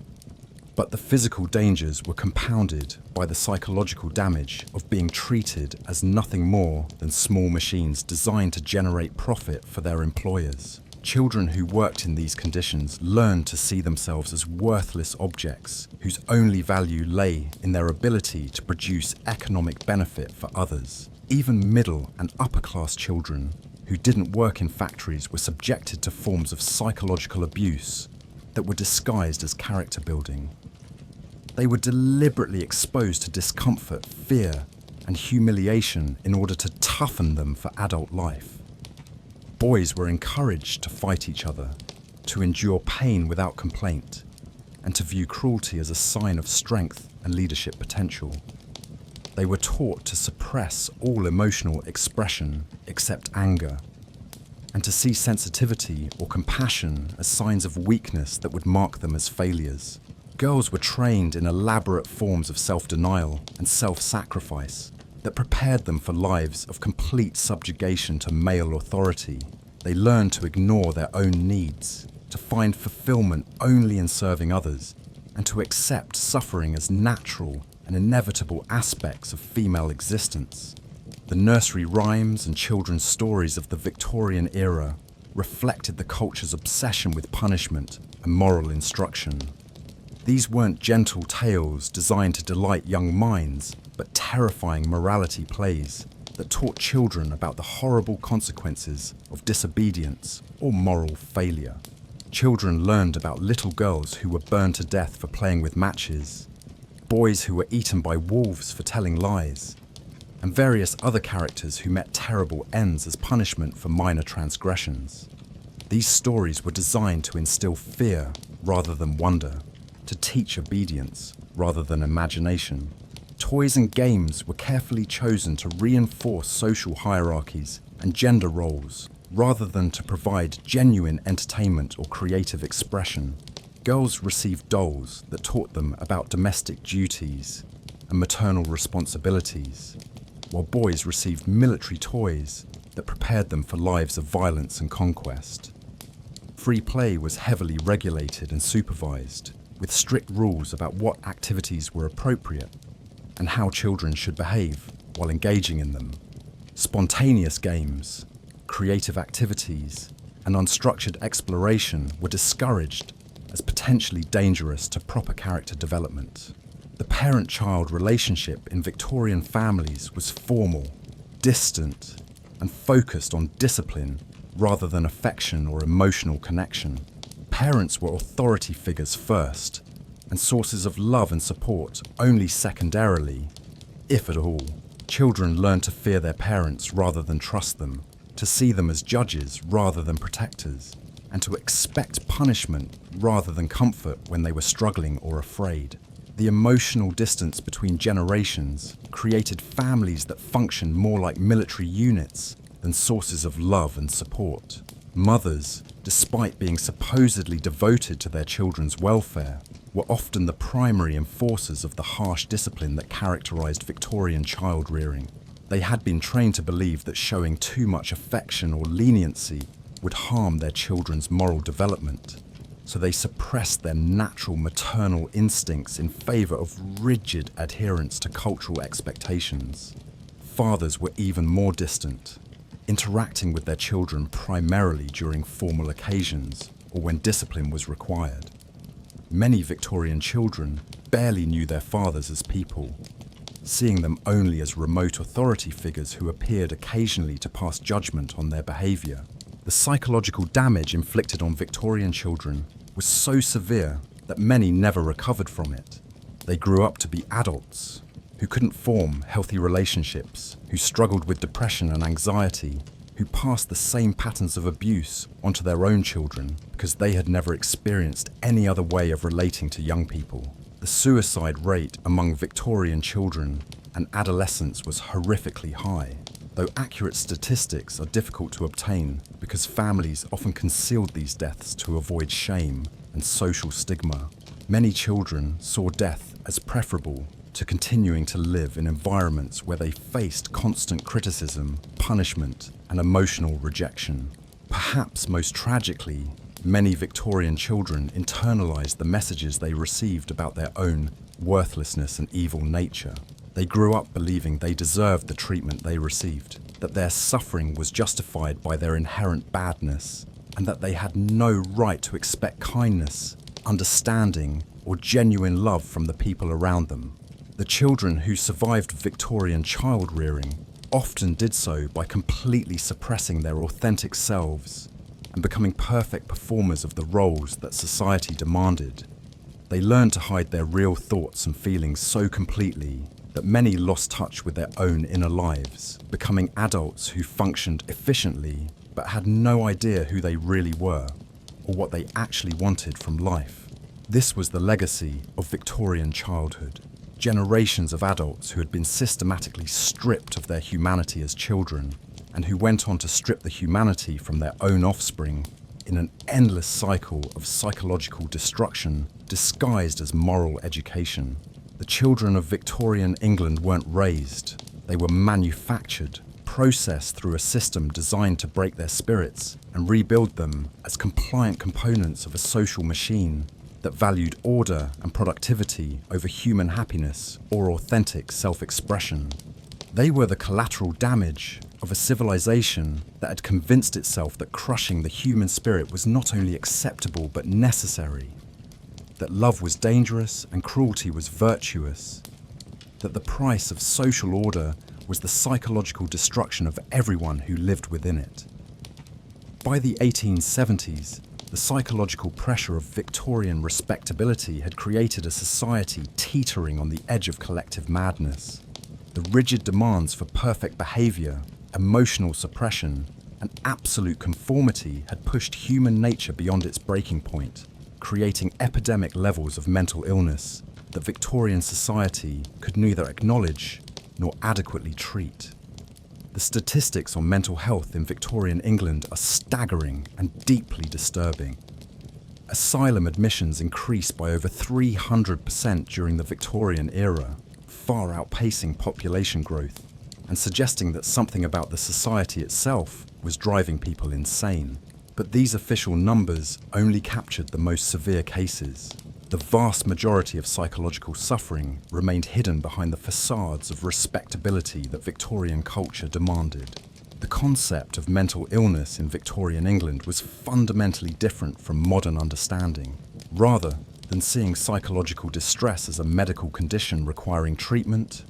But the physical dangers were compounded by the psychological damage of being treated as nothing more than small machines designed to generate profit for their employers. Children who worked in these conditions learned to see themselves as worthless objects whose only value lay in their ability to produce economic benefit for others. Even middle and upper class children who didn't work in factories were subjected to forms of psychological abuse that were disguised as character building. They were deliberately exposed to discomfort, fear, and humiliation in order to toughen them for adult life. Boys were encouraged to fight each other, to endure pain without complaint, and to view cruelty as a sign of strength and leadership potential. They were taught to suppress all emotional expression except anger, and to see sensitivity or compassion as signs of weakness that would mark them as failures. Girls were trained in elaborate forms of self-denial and self-sacrifice that prepared them for lives of complete subjugation to male authority. They learned to ignore their own needs, to find fulfillment only in serving others, and to accept suffering as natural and inevitable aspects of female existence. The nursery rhymes and children's stories of the Victorian era reflected the culture's obsession with punishment and moral instruction. These weren't gentle tales designed to delight young minds, but terrifying morality plays that taught children about the horrible consequences of disobedience or moral failure. Children learned about little girls who were burned to death for playing with matches, boys who were eaten by wolves for telling lies, and various other characters who met terrible ends as punishment for minor transgressions. These stories were designed to instill fear rather than wonder, to teach obedience rather than imagination. Toys and games were carefully chosen to reinforce social hierarchies and gender roles rather than to provide genuine entertainment or creative expression. Girls received dolls that taught them about domestic duties and maternal responsibilities, while boys received military toys that prepared them for lives of violence and conquest. Free play was heavily regulated and supervised, with strict rules about what activities were appropriate and how children should behave while engaging in them. Spontaneous games, creative activities, and unstructured exploration were discouraged as potentially dangerous to proper character development. The parent-child relationship in Victorian families was formal, distant, and focused on discipline rather than affection or emotional connection. Parents were authority figures first, and sources of love and support only secondarily, if at all. Children learned to fear their parents rather than trust them, to see them as judges rather than protectors, and to expect punishment rather than comfort when they were struggling or afraid. The emotional distance between generations created families that functioned more like military units than sources of love and support. Mothers, despite being supposedly devoted to their children's welfare, were often the primary enforcers of the harsh discipline that characterized Victorian child rearing. They had been trained to believe that showing too much affection or leniency would harm their children's moral development, so they suppressed their natural maternal instincts in favor of rigid adherence to cultural expectations. Fathers were even more distant, interacting with their children primarily during formal occasions or when discipline was required. Many Victorian children barely knew their fathers as people, seeing them only as remote authority figures who appeared occasionally to pass judgment on their behaviour. The psychological damage inflicted on Victorian children was so severe that many never recovered from it. They grew up to be adults who couldn't form healthy relationships, who struggled with depression and anxiety, who passed the same patterns of abuse onto their own children because they had never experienced any other way of relating to young people. The suicide rate among Victorian children and adolescents was horrifically high, though accurate statistics are difficult to obtain because families often concealed these deaths to avoid shame and social stigma. Many children saw death as preferable to continuing to live in environments where they faced constant criticism, punishment, and emotional rejection. Perhaps most tragically, many Victorian children internalized the messages they received about their own worthlessness and evil nature. They grew up believing they deserved the treatment they received, that their suffering was justified by their inherent badness, and that they had no right to expect kindness, understanding, or genuine love from the people around them. The children who survived Victorian child rearing often did so by completely suppressing their authentic selves and becoming perfect performers of the roles that society demanded. They learned to hide their real thoughts and feelings so completely that many lost touch with their own inner lives, becoming adults who functioned efficiently but had no idea who they really were or what they actually wanted from life. This was the legacy of Victorian childhood. Generations of adults who had been systematically stripped of their humanity as children and who went on to strip the humanity from their own offspring in an endless cycle of psychological destruction disguised as moral education. The children of Victorian England weren't raised. They were manufactured, processed through a system designed to break their spirits and rebuild them as compliant components of a social machine that valued order and productivity over human happiness or authentic self-expression. They were the collateral damage of a civilization that had convinced itself that crushing the human spirit was not only acceptable but necessary, that love was dangerous and cruelty was virtuous, that the price of social order was the psychological destruction of everyone who lived within it. By the 1870s, the psychological pressure of Victorian respectability had created a society teetering on the edge of collective madness. The rigid demands for perfect behavior, emotional suppression, and absolute conformity had pushed human nature beyond its breaking point, creating epidemic levels of mental illness that Victorian society could neither acknowledge nor adequately treat. The statistics on mental health in Victorian England are staggering and deeply disturbing. Asylum admissions increased by over 300% during the Victorian era, far outpacing population growth, and suggesting that something about the society itself was driving people insane. But these official numbers only captured the most severe cases. The vast majority of psychological suffering remained hidden behind the facades of respectability that Victorian culture demanded. The concept of mental illness in Victorian England was fundamentally different from modern understanding. Rather than seeing psychological distress as a medical condition requiring treatment,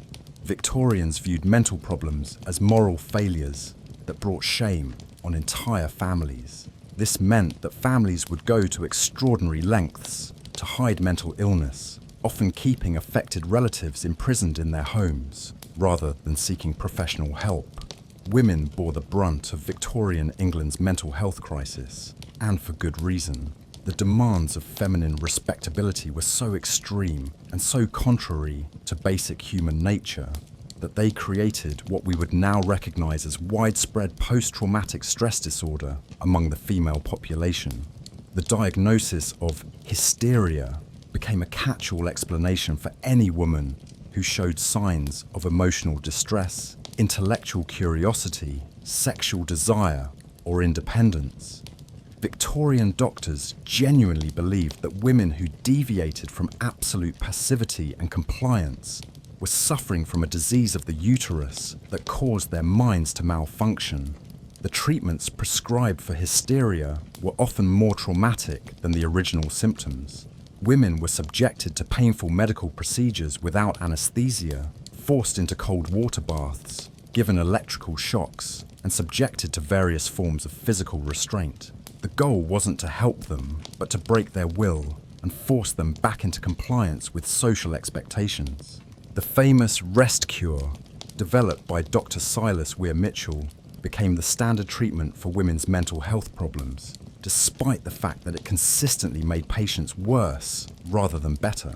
Victorians viewed mental problems as moral failures that brought shame on entire families. This meant that families would go to extraordinary lengths to hide mental illness, often keeping affected relatives imprisoned in their homes, rather than seeking professional help. Women bore the brunt of Victorian England's mental health crisis, and for good reason. The demands of feminine respectability were so extreme and so contrary to basic human nature that they created what we would now recognize as widespread post-traumatic stress disorder among the female population. The diagnosis of hysteria became a catch-all explanation for any woman who showed signs of emotional distress, intellectual curiosity, sexual desire, or independence. Victorian doctors genuinely believed that women who deviated from absolute passivity and compliance were suffering from a disease of the uterus that caused their minds to malfunction. The treatments prescribed for hysteria were often more traumatic than the original symptoms. Women were subjected to painful medical procedures without anesthesia, forced into cold water baths, given electrical shocks, and subjected to various forms of physical restraint. The goal wasn't to help them, but to break their will and force them back into compliance with social expectations. The famous rest cure, developed by Dr. Silas Weir Mitchell, became the standard treatment for women's mental health problems, despite the fact that it consistently made patients worse rather than better.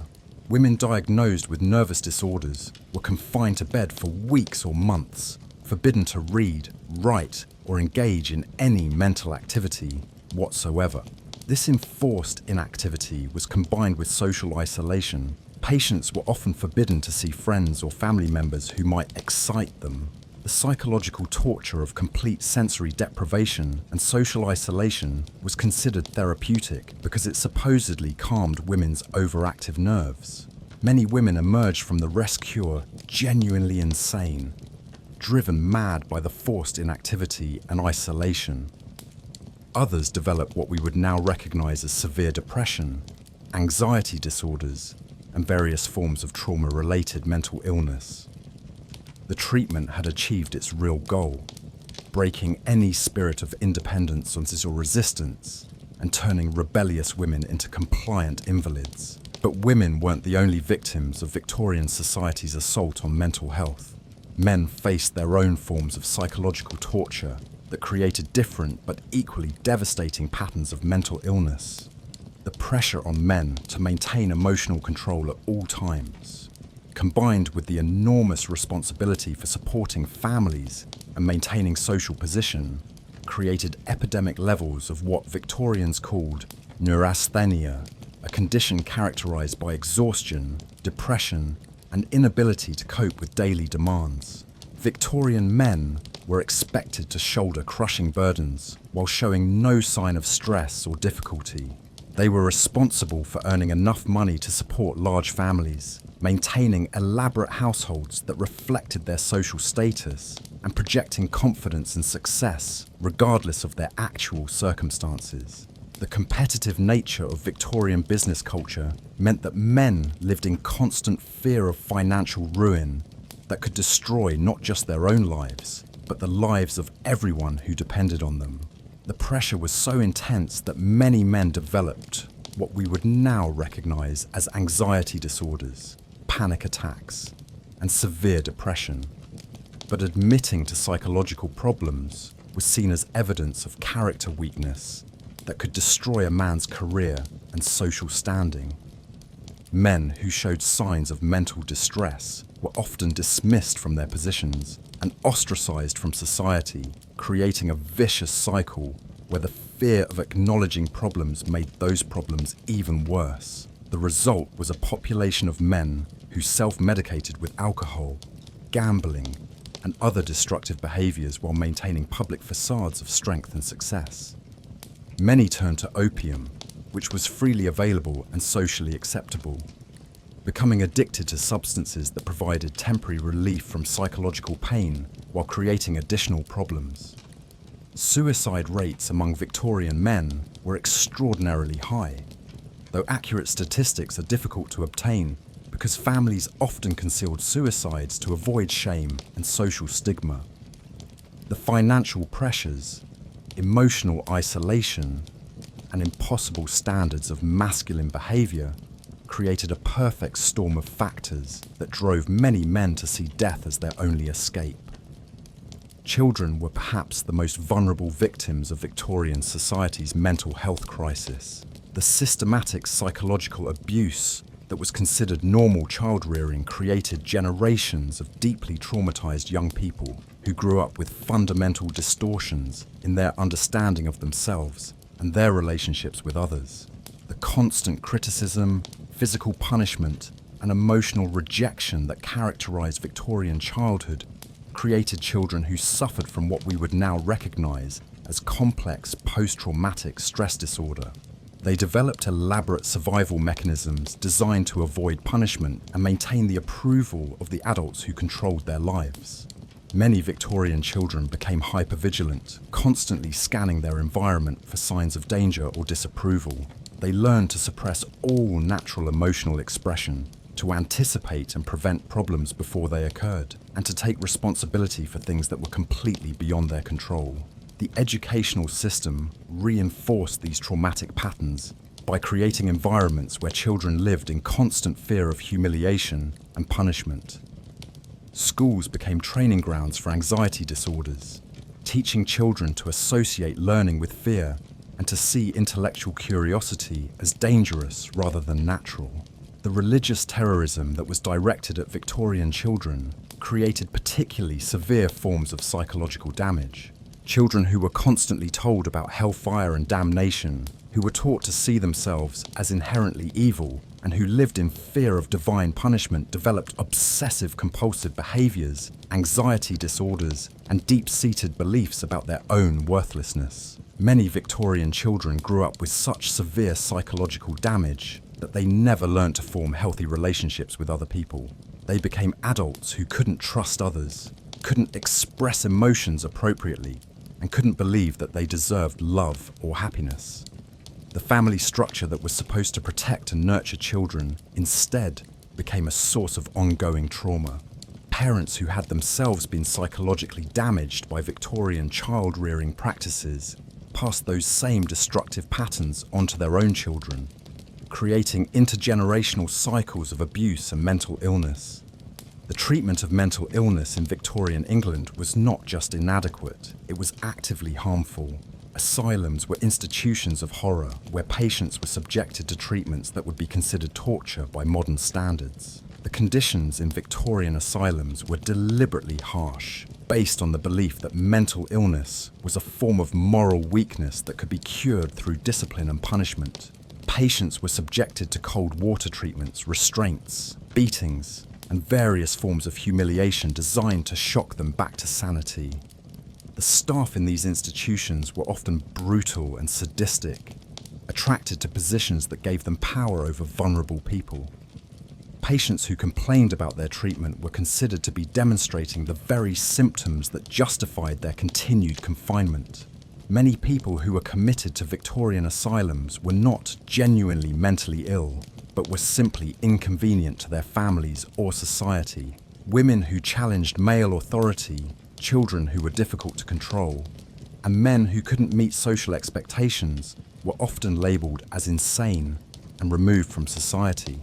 Women diagnosed with nervous disorders were confined to bed for weeks or months, forbidden to read, write, or engage in any mental activity whatsoever. This enforced inactivity was combined with social isolation. Patients were often forbidden to see friends or family members who might excite them. The psychological torture of complete sensory deprivation and social isolation was considered therapeutic because it supposedly calmed women's overactive nerves. Many women emerged from the rest cure genuinely insane, driven mad by the forced inactivity and isolation. Others developed what we would now recognize as severe depression, anxiety disorders, and various forms of trauma-related mental illness. The treatment had achieved its real goal, breaking any spirit of independence or resistance and turning rebellious women into compliant invalids. But women weren't the only victims of Victorian society's assault on mental health. Men faced their own forms of psychological torture that created different but equally devastating patterns of mental illness. The pressure on men to maintain emotional control at all times, combined with the enormous responsibility for supporting families and maintaining social position, created epidemic levels of what Victorians called neurasthenia, a condition characterized by exhaustion, depression, and inability to cope with daily demands. Victorian men were expected to shoulder crushing burdens while showing no sign of stress or difficulty. They were responsible for earning enough money to support large families, maintaining elaborate households that reflected their social status, and projecting confidence and success regardless of their actual circumstances. The competitive nature of Victorian business culture meant that men lived in constant fear of financial ruin that could destroy not just their own lives, but the lives of everyone who depended on them. The pressure was so intense that many men developed what we would now recognize as anxiety disorders, panic attacks, and severe depression. But admitting to psychological problems was seen as evidence of character weakness that could destroy a man's career and social standing. Men who showed signs of mental distress were often dismissed from their positions and ostracized from society, creating a vicious cycle where the fear of acknowledging problems made those problems even worse. The result was a population of men who self-medicated with alcohol, gambling, and other destructive behaviors while maintaining public facades of strength and success. Many turned to opium, which was freely available and socially acceptable, becoming addicted to substances that provided temporary relief from psychological pain while creating additional problems. Suicide rates among Victorian men were extraordinarily high, though accurate statistics are difficult to obtain because families often concealed suicides to avoid shame and social stigma. The financial pressures, emotional isolation, and impossible standards of masculine behavior created a perfect storm of factors that drove many men to see death as their only escape. Children were perhaps the most vulnerable victims of Victorian society's mental health crisis. The systematic psychological abuse that was considered normal child rearing created generations of deeply traumatized young people who grew up with fundamental distortions in their understanding of themselves and their relationships with others. The constant criticism, physical punishment, and emotional rejection that characterized Victorian childhood created children who suffered from what we would now recognize as complex post-traumatic stress disorder. They developed elaborate survival mechanisms designed to avoid punishment and maintain the approval of the adults who controlled their lives. Many Victorian children became hypervigilant, constantly scanning their environment for signs of danger or disapproval. They learned to suppress all natural emotional expression, to anticipate and prevent problems before they occurred, and to take responsibility for things that were completely beyond their control. The educational system reinforced these traumatic patterns by creating environments where children lived in constant fear of humiliation and punishment. Schools became training grounds for anxiety disorders, teaching children to associate learning with fear and to see intellectual curiosity as dangerous rather than natural. The religious terrorism that was directed at Victorian children created particularly severe forms of psychological damage. Children who were constantly told about hellfire and damnation, who were taught to see themselves as inherently evil and who lived in fear of divine punishment developed obsessive-compulsive behaviors, anxiety disorders, and deep-seated beliefs about their own worthlessness. Many Victorian children grew up with such severe psychological damage that they never learned to form healthy relationships with other people. They became adults who couldn't trust others, couldn't express emotions appropriately, and couldn't believe that they deserved love or happiness. The family structure that was supposed to protect and nurture children instead became a source of ongoing trauma. Parents who had themselves been psychologically damaged by Victorian child-rearing practices passed those same destructive patterns onto their own children, creating intergenerational cycles of abuse and mental illness. The treatment of mental illness in Victorian England was not just inadequate, it was actively harmful. Asylums were institutions of horror where patients were subjected to treatments that would be considered torture by modern standards. The conditions in Victorian asylums were deliberately harsh, based on the belief that mental illness was a form of moral weakness that could be cured through discipline and punishment. Patients were subjected to cold water treatments, restraints, beatings, and various forms of humiliation designed to shock them back to sanity. The staff in these institutions were often brutal and sadistic, attracted to positions that gave them power over vulnerable people. Patients who complained about their treatment were considered to be demonstrating the very symptoms that justified their continued confinement. Many people who were committed to Victorian asylums were not genuinely mentally ill, but were simply inconvenient to their families or society. Women who challenged male authority, children who were difficult to control, and men who couldn't meet social expectations were often labelled as insane and removed from society.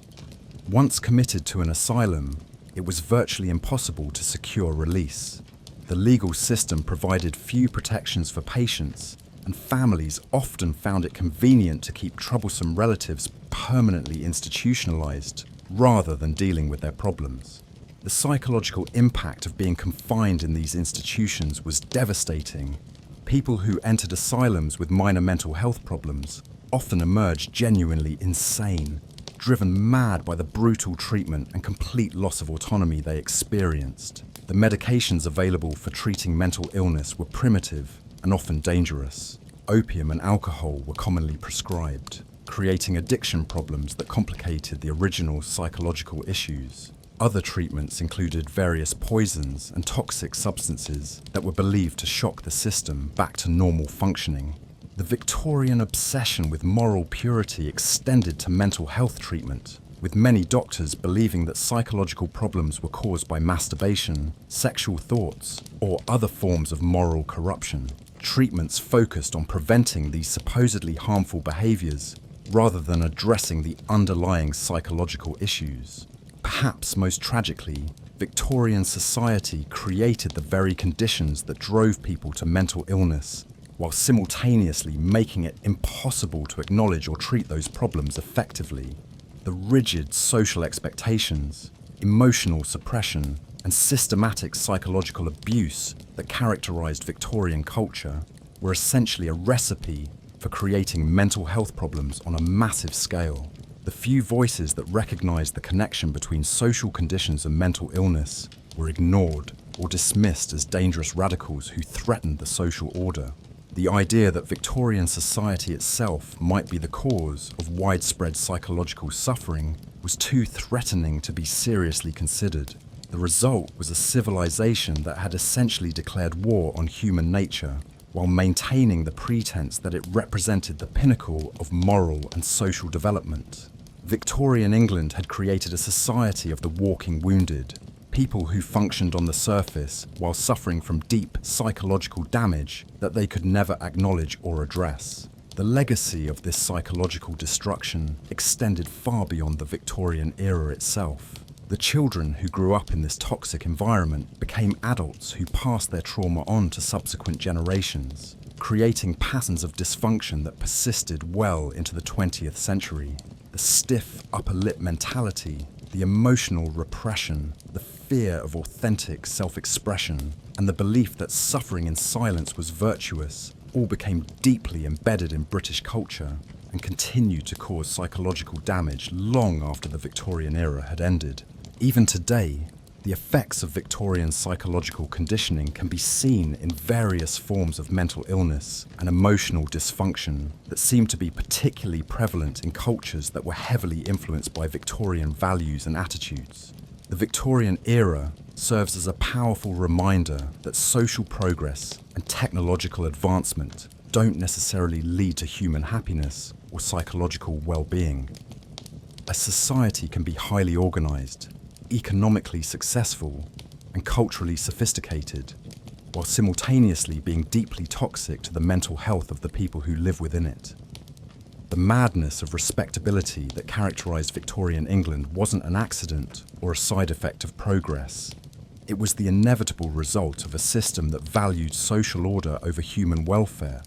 Once committed to an asylum, it was virtually impossible to secure release. The legal system provided few protections for patients, and families often found it convenient to keep troublesome relatives permanently institutionalized rather than dealing with their problems. The psychological impact of being confined in these institutions was devastating. People who entered asylums with minor mental health problems often emerged genuinely insane, driven mad by the brutal treatment and complete loss of autonomy they experienced. The medications available for treating mental illness were primitive and often dangerous. Opium and alcohol were commonly prescribed, creating addiction problems that complicated the original psychological issues. Other treatments included various poisons and toxic substances that were believed to shock the system back to normal functioning. The Victorian obsession with moral purity extended to mental health treatment, with many doctors believing that psychological problems were caused by masturbation, sexual thoughts, or other forms of moral corruption. Treatments focused on preventing these supposedly harmful behaviors rather than addressing the underlying psychological issues. Perhaps most tragically, Victorian society created the very conditions that drove people to mental illness, while simultaneously making it impossible to acknowledge or treat those problems effectively. The rigid social expectations, emotional suppression, and systematic psychological abuse that characterized Victorian culture were essentially a recipe for creating mental health problems on a massive scale. The few voices that recognized the connection between social conditions and mental illness were ignored or dismissed as dangerous radicals who threatened the social order. The idea that Victorian society itself might be the cause of widespread psychological suffering was too threatening to be seriously considered. The result was a civilization that had essentially declared war on human nature, while maintaining the pretense that it represented the pinnacle of moral and social development. Victorian England had created a society of the walking wounded, people who functioned on the surface while suffering from deep psychological damage that they could never acknowledge or address. The legacy of this psychological destruction extended far beyond the Victorian era itself. The children who grew up in this toxic environment became adults who passed their trauma on to subsequent generations, creating patterns of dysfunction that persisted well into the 20th century. The stiff upper lip mentality, the emotional repression, the fear of authentic self-expression, and the belief that suffering in silence was virtuous all became deeply embedded in British culture and continued to cause psychological damage long after the Victorian era had ended. Even today, the effects of Victorian psychological conditioning can be seen in various forms of mental illness and emotional dysfunction that seem to be particularly prevalent in cultures that were heavily influenced by Victorian values and attitudes. The Victorian era serves as a powerful reminder that social progress and technological advancement don't necessarily lead to human happiness or psychological well-being. A society can be highly organized, economically successful, and culturally sophisticated, while simultaneously being deeply toxic to the mental health of the people who live within it. The madness of respectability that characterized Victorian England wasn't an accident or a side effect of progress. It was the inevitable result of a system that valued social order over human welfare,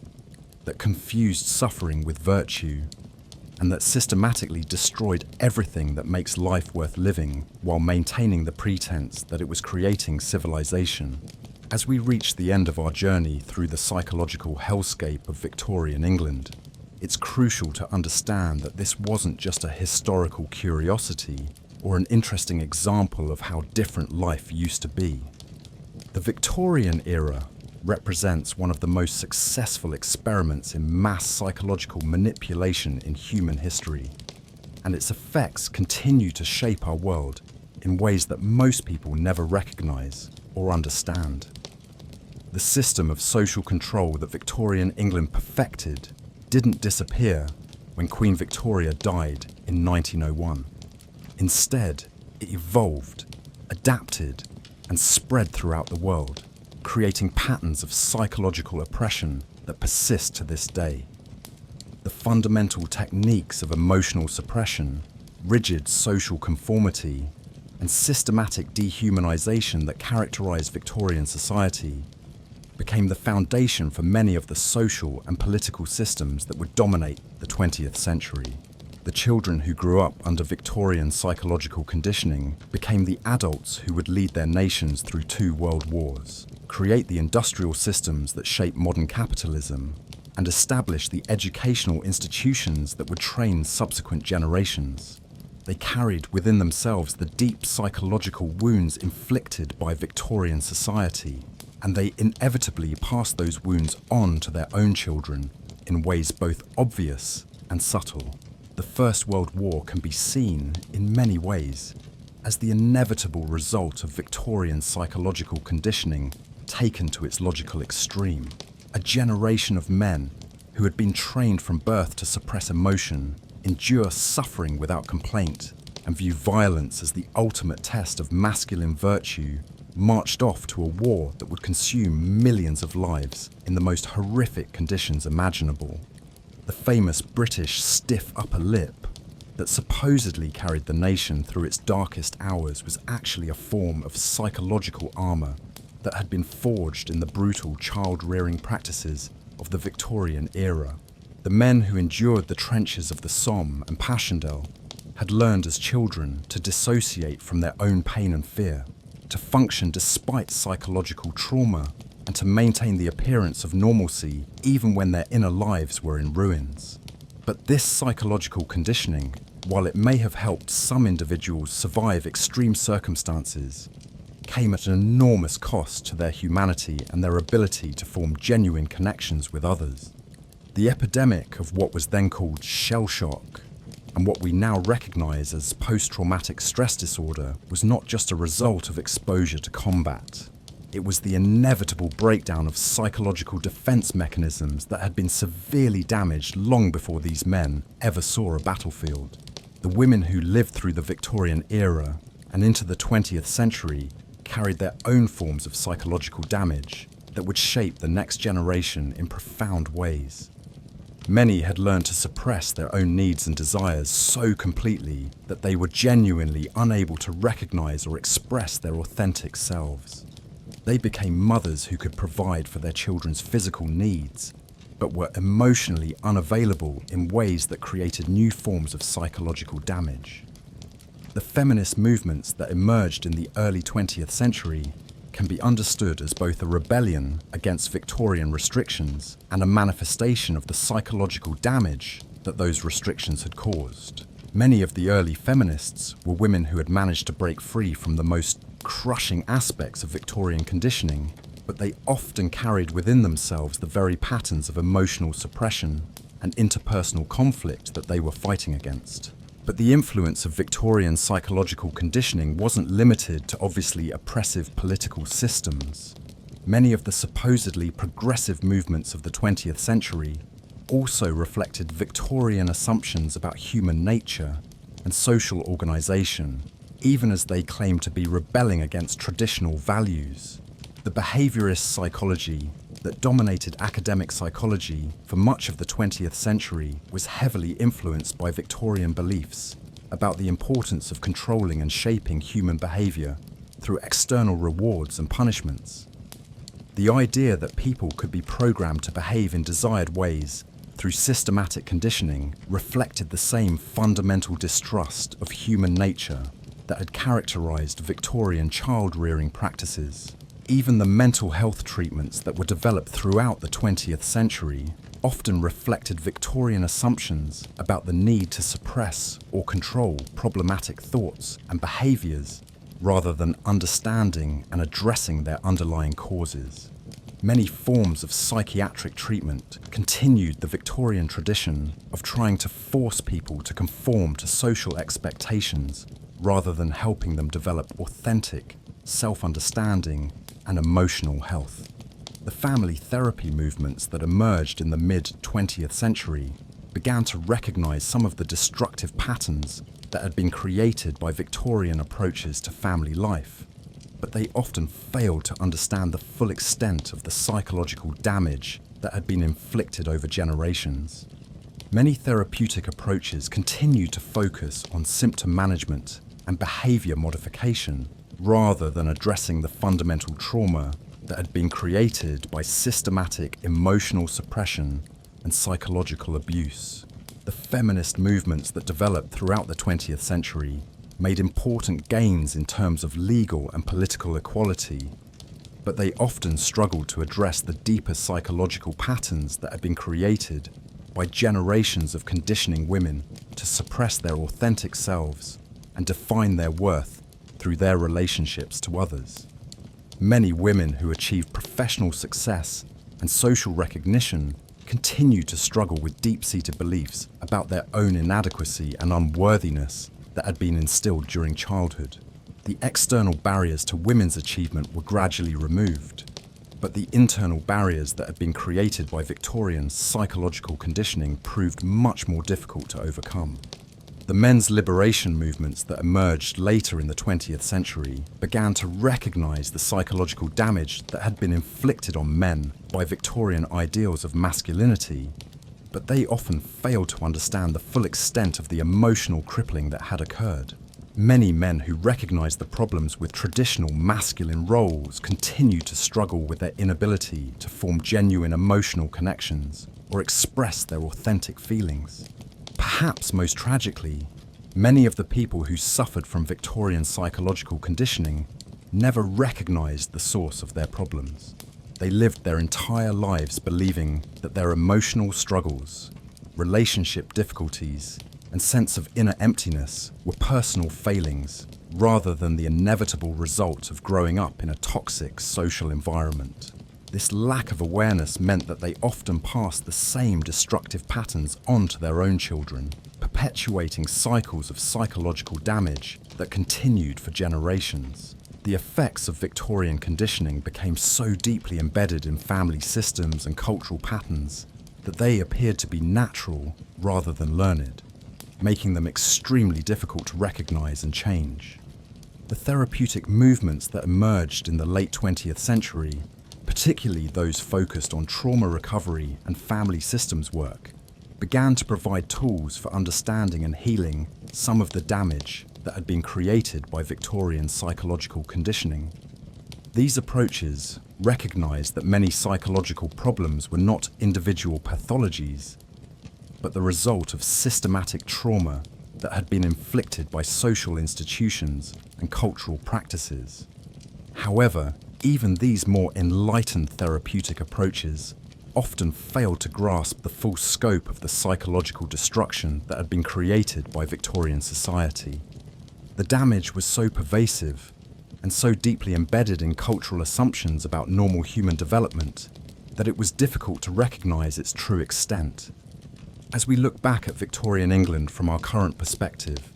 that confused suffering with virtue, and that systematically destroyed everything that makes life worth living while maintaining the pretense that it was creating civilization. As we reach the end of our journey through the psychological hellscape of Victorian England, it's crucial to understand that this wasn't just a historical curiosity or an interesting example of how different life used to be. The Victorian era represents one of the most successful experiments in mass psychological manipulation in human history, and its effects continue to shape our world in ways that most people never recognize or understand. The system of social control that Victorian England perfected didn't disappear when Queen Victoria died in 1901. Instead, it evolved, adapted, and spread throughout the world, creating patterns of psychological oppression that persist to this day. The fundamental techniques of emotional suppression, rigid social conformity, and systematic dehumanization that characterized Victorian society became the foundation for many of the social and political systems that would dominate the 20th century. The children who grew up under Victorian psychological conditioning became the adults who would lead their nations through 2 world wars, create the industrial systems that shape modern capitalism, and establish the educational institutions that would train subsequent generations. They carried within themselves the deep psychological wounds inflicted by Victorian society, and they inevitably passed those wounds on to their own children in ways both obvious and subtle. The First World War can be seen, in many ways, as the inevitable result of Victorian psychological conditioning taken to its logical extreme. A generation of men who had been trained from birth to suppress emotion, endure suffering without complaint, and view violence as the ultimate test of masculine virtue, marched off to a war that would consume millions of lives in the most horrific conditions imaginable. The famous British stiff upper lip that supposedly carried the nation through its darkest hours was actually a form of psychological armour that had been forged in the brutal child-rearing practices of the Victorian era. The men who endured the trenches of the Somme and Passchendaele had learned as children to dissociate from their own pain and fear, to function despite psychological trauma, and to maintain the appearance of normalcy even when their inner lives were in ruins. But this psychological conditioning, while it may have helped some individuals survive extreme circumstances, came at an enormous cost to their humanity and their ability to form genuine connections with others. The epidemic of what was then called shell shock, and what we now recognize as post-traumatic stress disorder, was not just a result of exposure to combat. It was the inevitable breakdown of psychological defense mechanisms that had been severely damaged long before these men ever saw a battlefield. The women who lived through the Victorian era and into the 20th century carried their own forms of psychological damage that would shape the next generation in profound ways. Many had learned to suppress their own needs and desires so completely that they were genuinely unable to recognize or express their authentic selves. They became mothers who could provide for their children's physical needs, but were emotionally unavailable in ways that created new forms of psychological damage. The feminist movements that emerged in the early 20th century can be understood as both a rebellion against Victorian restrictions and a manifestation of the psychological damage that those restrictions had caused. Many of the early feminists were women who had managed to break free from the most crushing aspects of Victorian conditioning, but they often carried within themselves the very patterns of emotional suppression and interpersonal conflict that they were fighting against. But the influence of Victorian psychological conditioning wasn't limited to obviously oppressive political systems. Many of the supposedly progressive movements of the 20th century also reflected Victorian assumptions about human nature and social organisation, even as they claimed to be rebelling against traditional values. The behaviourist psychology that dominated academic psychology for much of the 20th century was heavily influenced by Victorian beliefs about the importance of controlling and shaping human behaviour through external rewards and punishments. The idea that people could be programmed to behave in desired ways through systematic conditioning reflected the same fundamental distrust of human nature that had characterised Victorian child-rearing practices. Even the mental health treatments that were developed throughout the 20th century often reflected Victorian assumptions about the need to suppress or control problematic thoughts and behaviours rather than understanding and addressing their underlying causes. Many forms of psychiatric treatment continued the Victorian tradition of trying to force people to conform to social expectations rather than helping them develop authentic self-understanding and emotional health. The family therapy movements that emerged in the mid-20th century began to recognise some of the destructive patterns that had been created by Victorian approaches to family life, but they often failed to understand the full extent of the psychological damage that had been inflicted over generations. Many therapeutic approaches continue to focus on symptom management and behaviour modification rather than addressing the fundamental trauma that had been created by systematic emotional suppression and psychological abuse. The feminist movements that developed throughout the 20th century made important gains in terms of legal and political equality, but they often struggled to address the deeper psychological patterns that had been created by generations of conditioning women to suppress their authentic selves and define their worth through their relationships to others. Many women who achieved professional success and social recognition continue to struggle with deep-seated beliefs about their own inadequacy and unworthiness that had been instilled during childhood. The external barriers to women's achievement were gradually removed, but the internal barriers that had been created by Victorian psychological conditioning proved much more difficult to overcome. The men's liberation movements that emerged later in the 20th century began to recognise the psychological damage that had been inflicted on men by Victorian ideals of masculinity, but they often failed to understand the full extent of the emotional crippling that had occurred. Many men who recognised the problems with traditional masculine roles continued to struggle with their inability to form genuine emotional connections or express their authentic feelings. Perhaps most tragically, many of the people who suffered from Victorian psychological conditioning never recognised the source of their problems. They lived their entire lives believing that their emotional struggles, relationship difficulties, and sense of inner emptiness were personal failings rather than the inevitable result of growing up in a toxic social environment. This lack of awareness meant that they often passed the same destructive patterns on to their own children, perpetuating cycles of psychological damage that continued for generations. The effects of Victorian conditioning became so deeply embedded in family systems and cultural patterns that they appeared to be natural rather than learned, making them extremely difficult to recognise and change. The therapeutic movements that emerged in the late 20th century, particularly those focused on trauma recovery and family systems work, began to provide tools for understanding and healing some of the damage that had been created by Victorian psychological conditioning. These approaches recognised that many psychological problems were not individual pathologies, but the result of systematic trauma that had been inflicted by social institutions and cultural practices. However, even these more enlightened therapeutic approaches often failed to grasp the full scope of the psychological destruction that had been created by Victorian society. The damage was so pervasive and so deeply embedded in cultural assumptions about normal human development that it was difficult to recognise its true extent. As we look back at Victorian England from our current perspective,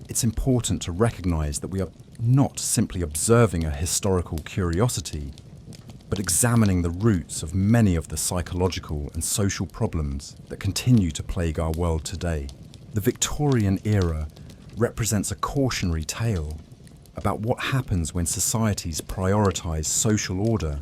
it's important to recognise that we are not simply observing a historical curiosity, but examining the roots of many of the psychological and social problems that continue to plague our world today. The Victorian era represents a cautionary tale about what happens when societies prioritise social order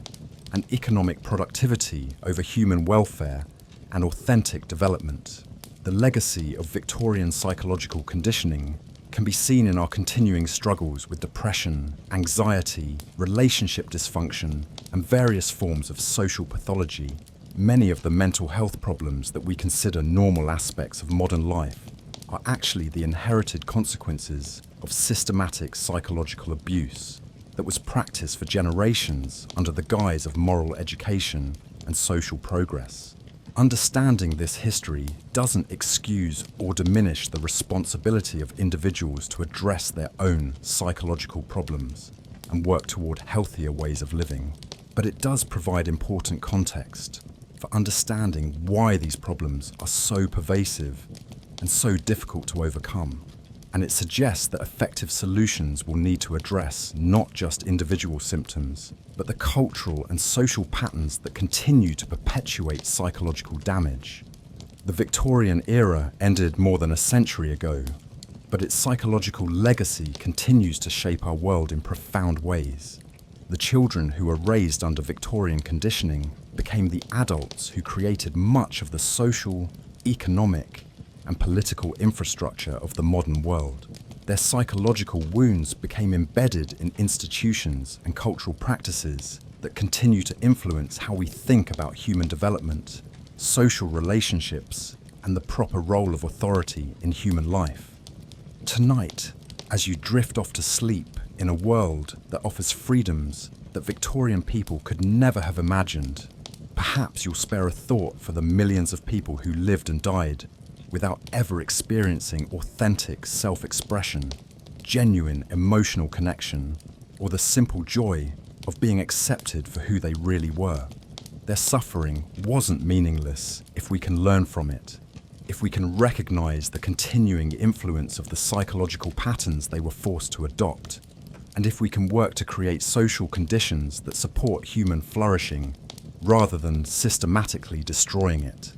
and economic productivity over human welfare and authentic development. The legacy of Victorian psychological conditioning can be seen in our continuing struggles with depression, anxiety, relationship dysfunction, and various forms of social pathology. Many of the mental health problems that we consider normal aspects of modern life are actually the inherited consequences of systematic psychological abuse that was practiced for generations under the guise of moral education and social progress. Understanding this history doesn't excuse or diminish the responsibility of individuals to address their own psychological problems and work toward healthier ways of living, but it does provide important context for understanding why these problems are so pervasive and so difficult to overcome. And it suggests that effective solutions will need to address not just individual symptoms, but the cultural and social patterns that continue to perpetuate psychological damage. The Victorian era ended more than a century ago, but its psychological legacy continues to shape our world in profound ways. The children who were raised under Victorian conditioning became the adults who created much of the social, economic, and political infrastructure of the modern world. Their psychological wounds became embedded in institutions and cultural practices that continue to influence how we think about human development, social relationships, and the proper role of authority in human life. Tonight, as you drift off to sleep in a world that offers freedoms that Victorian people could never have imagined, perhaps you'll spare a thought for the millions of people who lived and died without ever experiencing authentic self-expression, genuine emotional connection, or the simple joy of being accepted for who they really were. Their suffering wasn't meaningless if we can learn from it, if we can recognize the continuing influence of the psychological patterns they were forced to adopt, and if we can work to create social conditions that support human flourishing rather than systematically destroying it.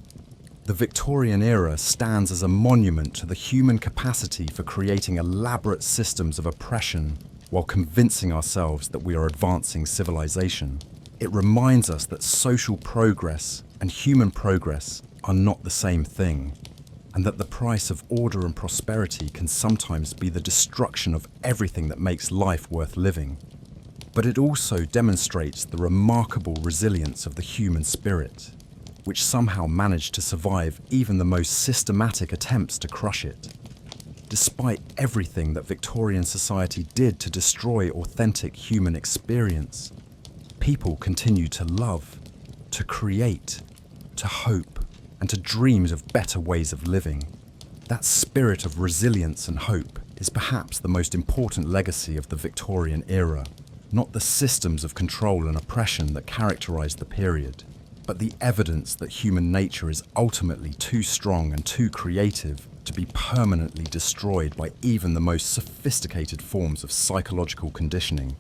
The Victorian era stands as a monument to the human capacity for creating elaborate systems of oppression while convincing ourselves that we are advancing civilization. It reminds us that social progress and human progress are not the same thing, and that the price of order and prosperity can sometimes be the destruction of everything that makes life worth living. But it also demonstrates the remarkable resilience of the human spirit, which somehow managed to survive even the most systematic attempts to crush it. Despite everything that Victorian society did to destroy authentic human experience, people continued to love, to create, to hope, and to dream of better ways of living. That spirit of resilience and hope is perhaps the most important legacy of the Victorian era, not the systems of control and oppression that characterized the period, but the evidence that human nature is ultimately too strong and too creative to be permanently destroyed by even the most sophisticated forms of psychological conditioning.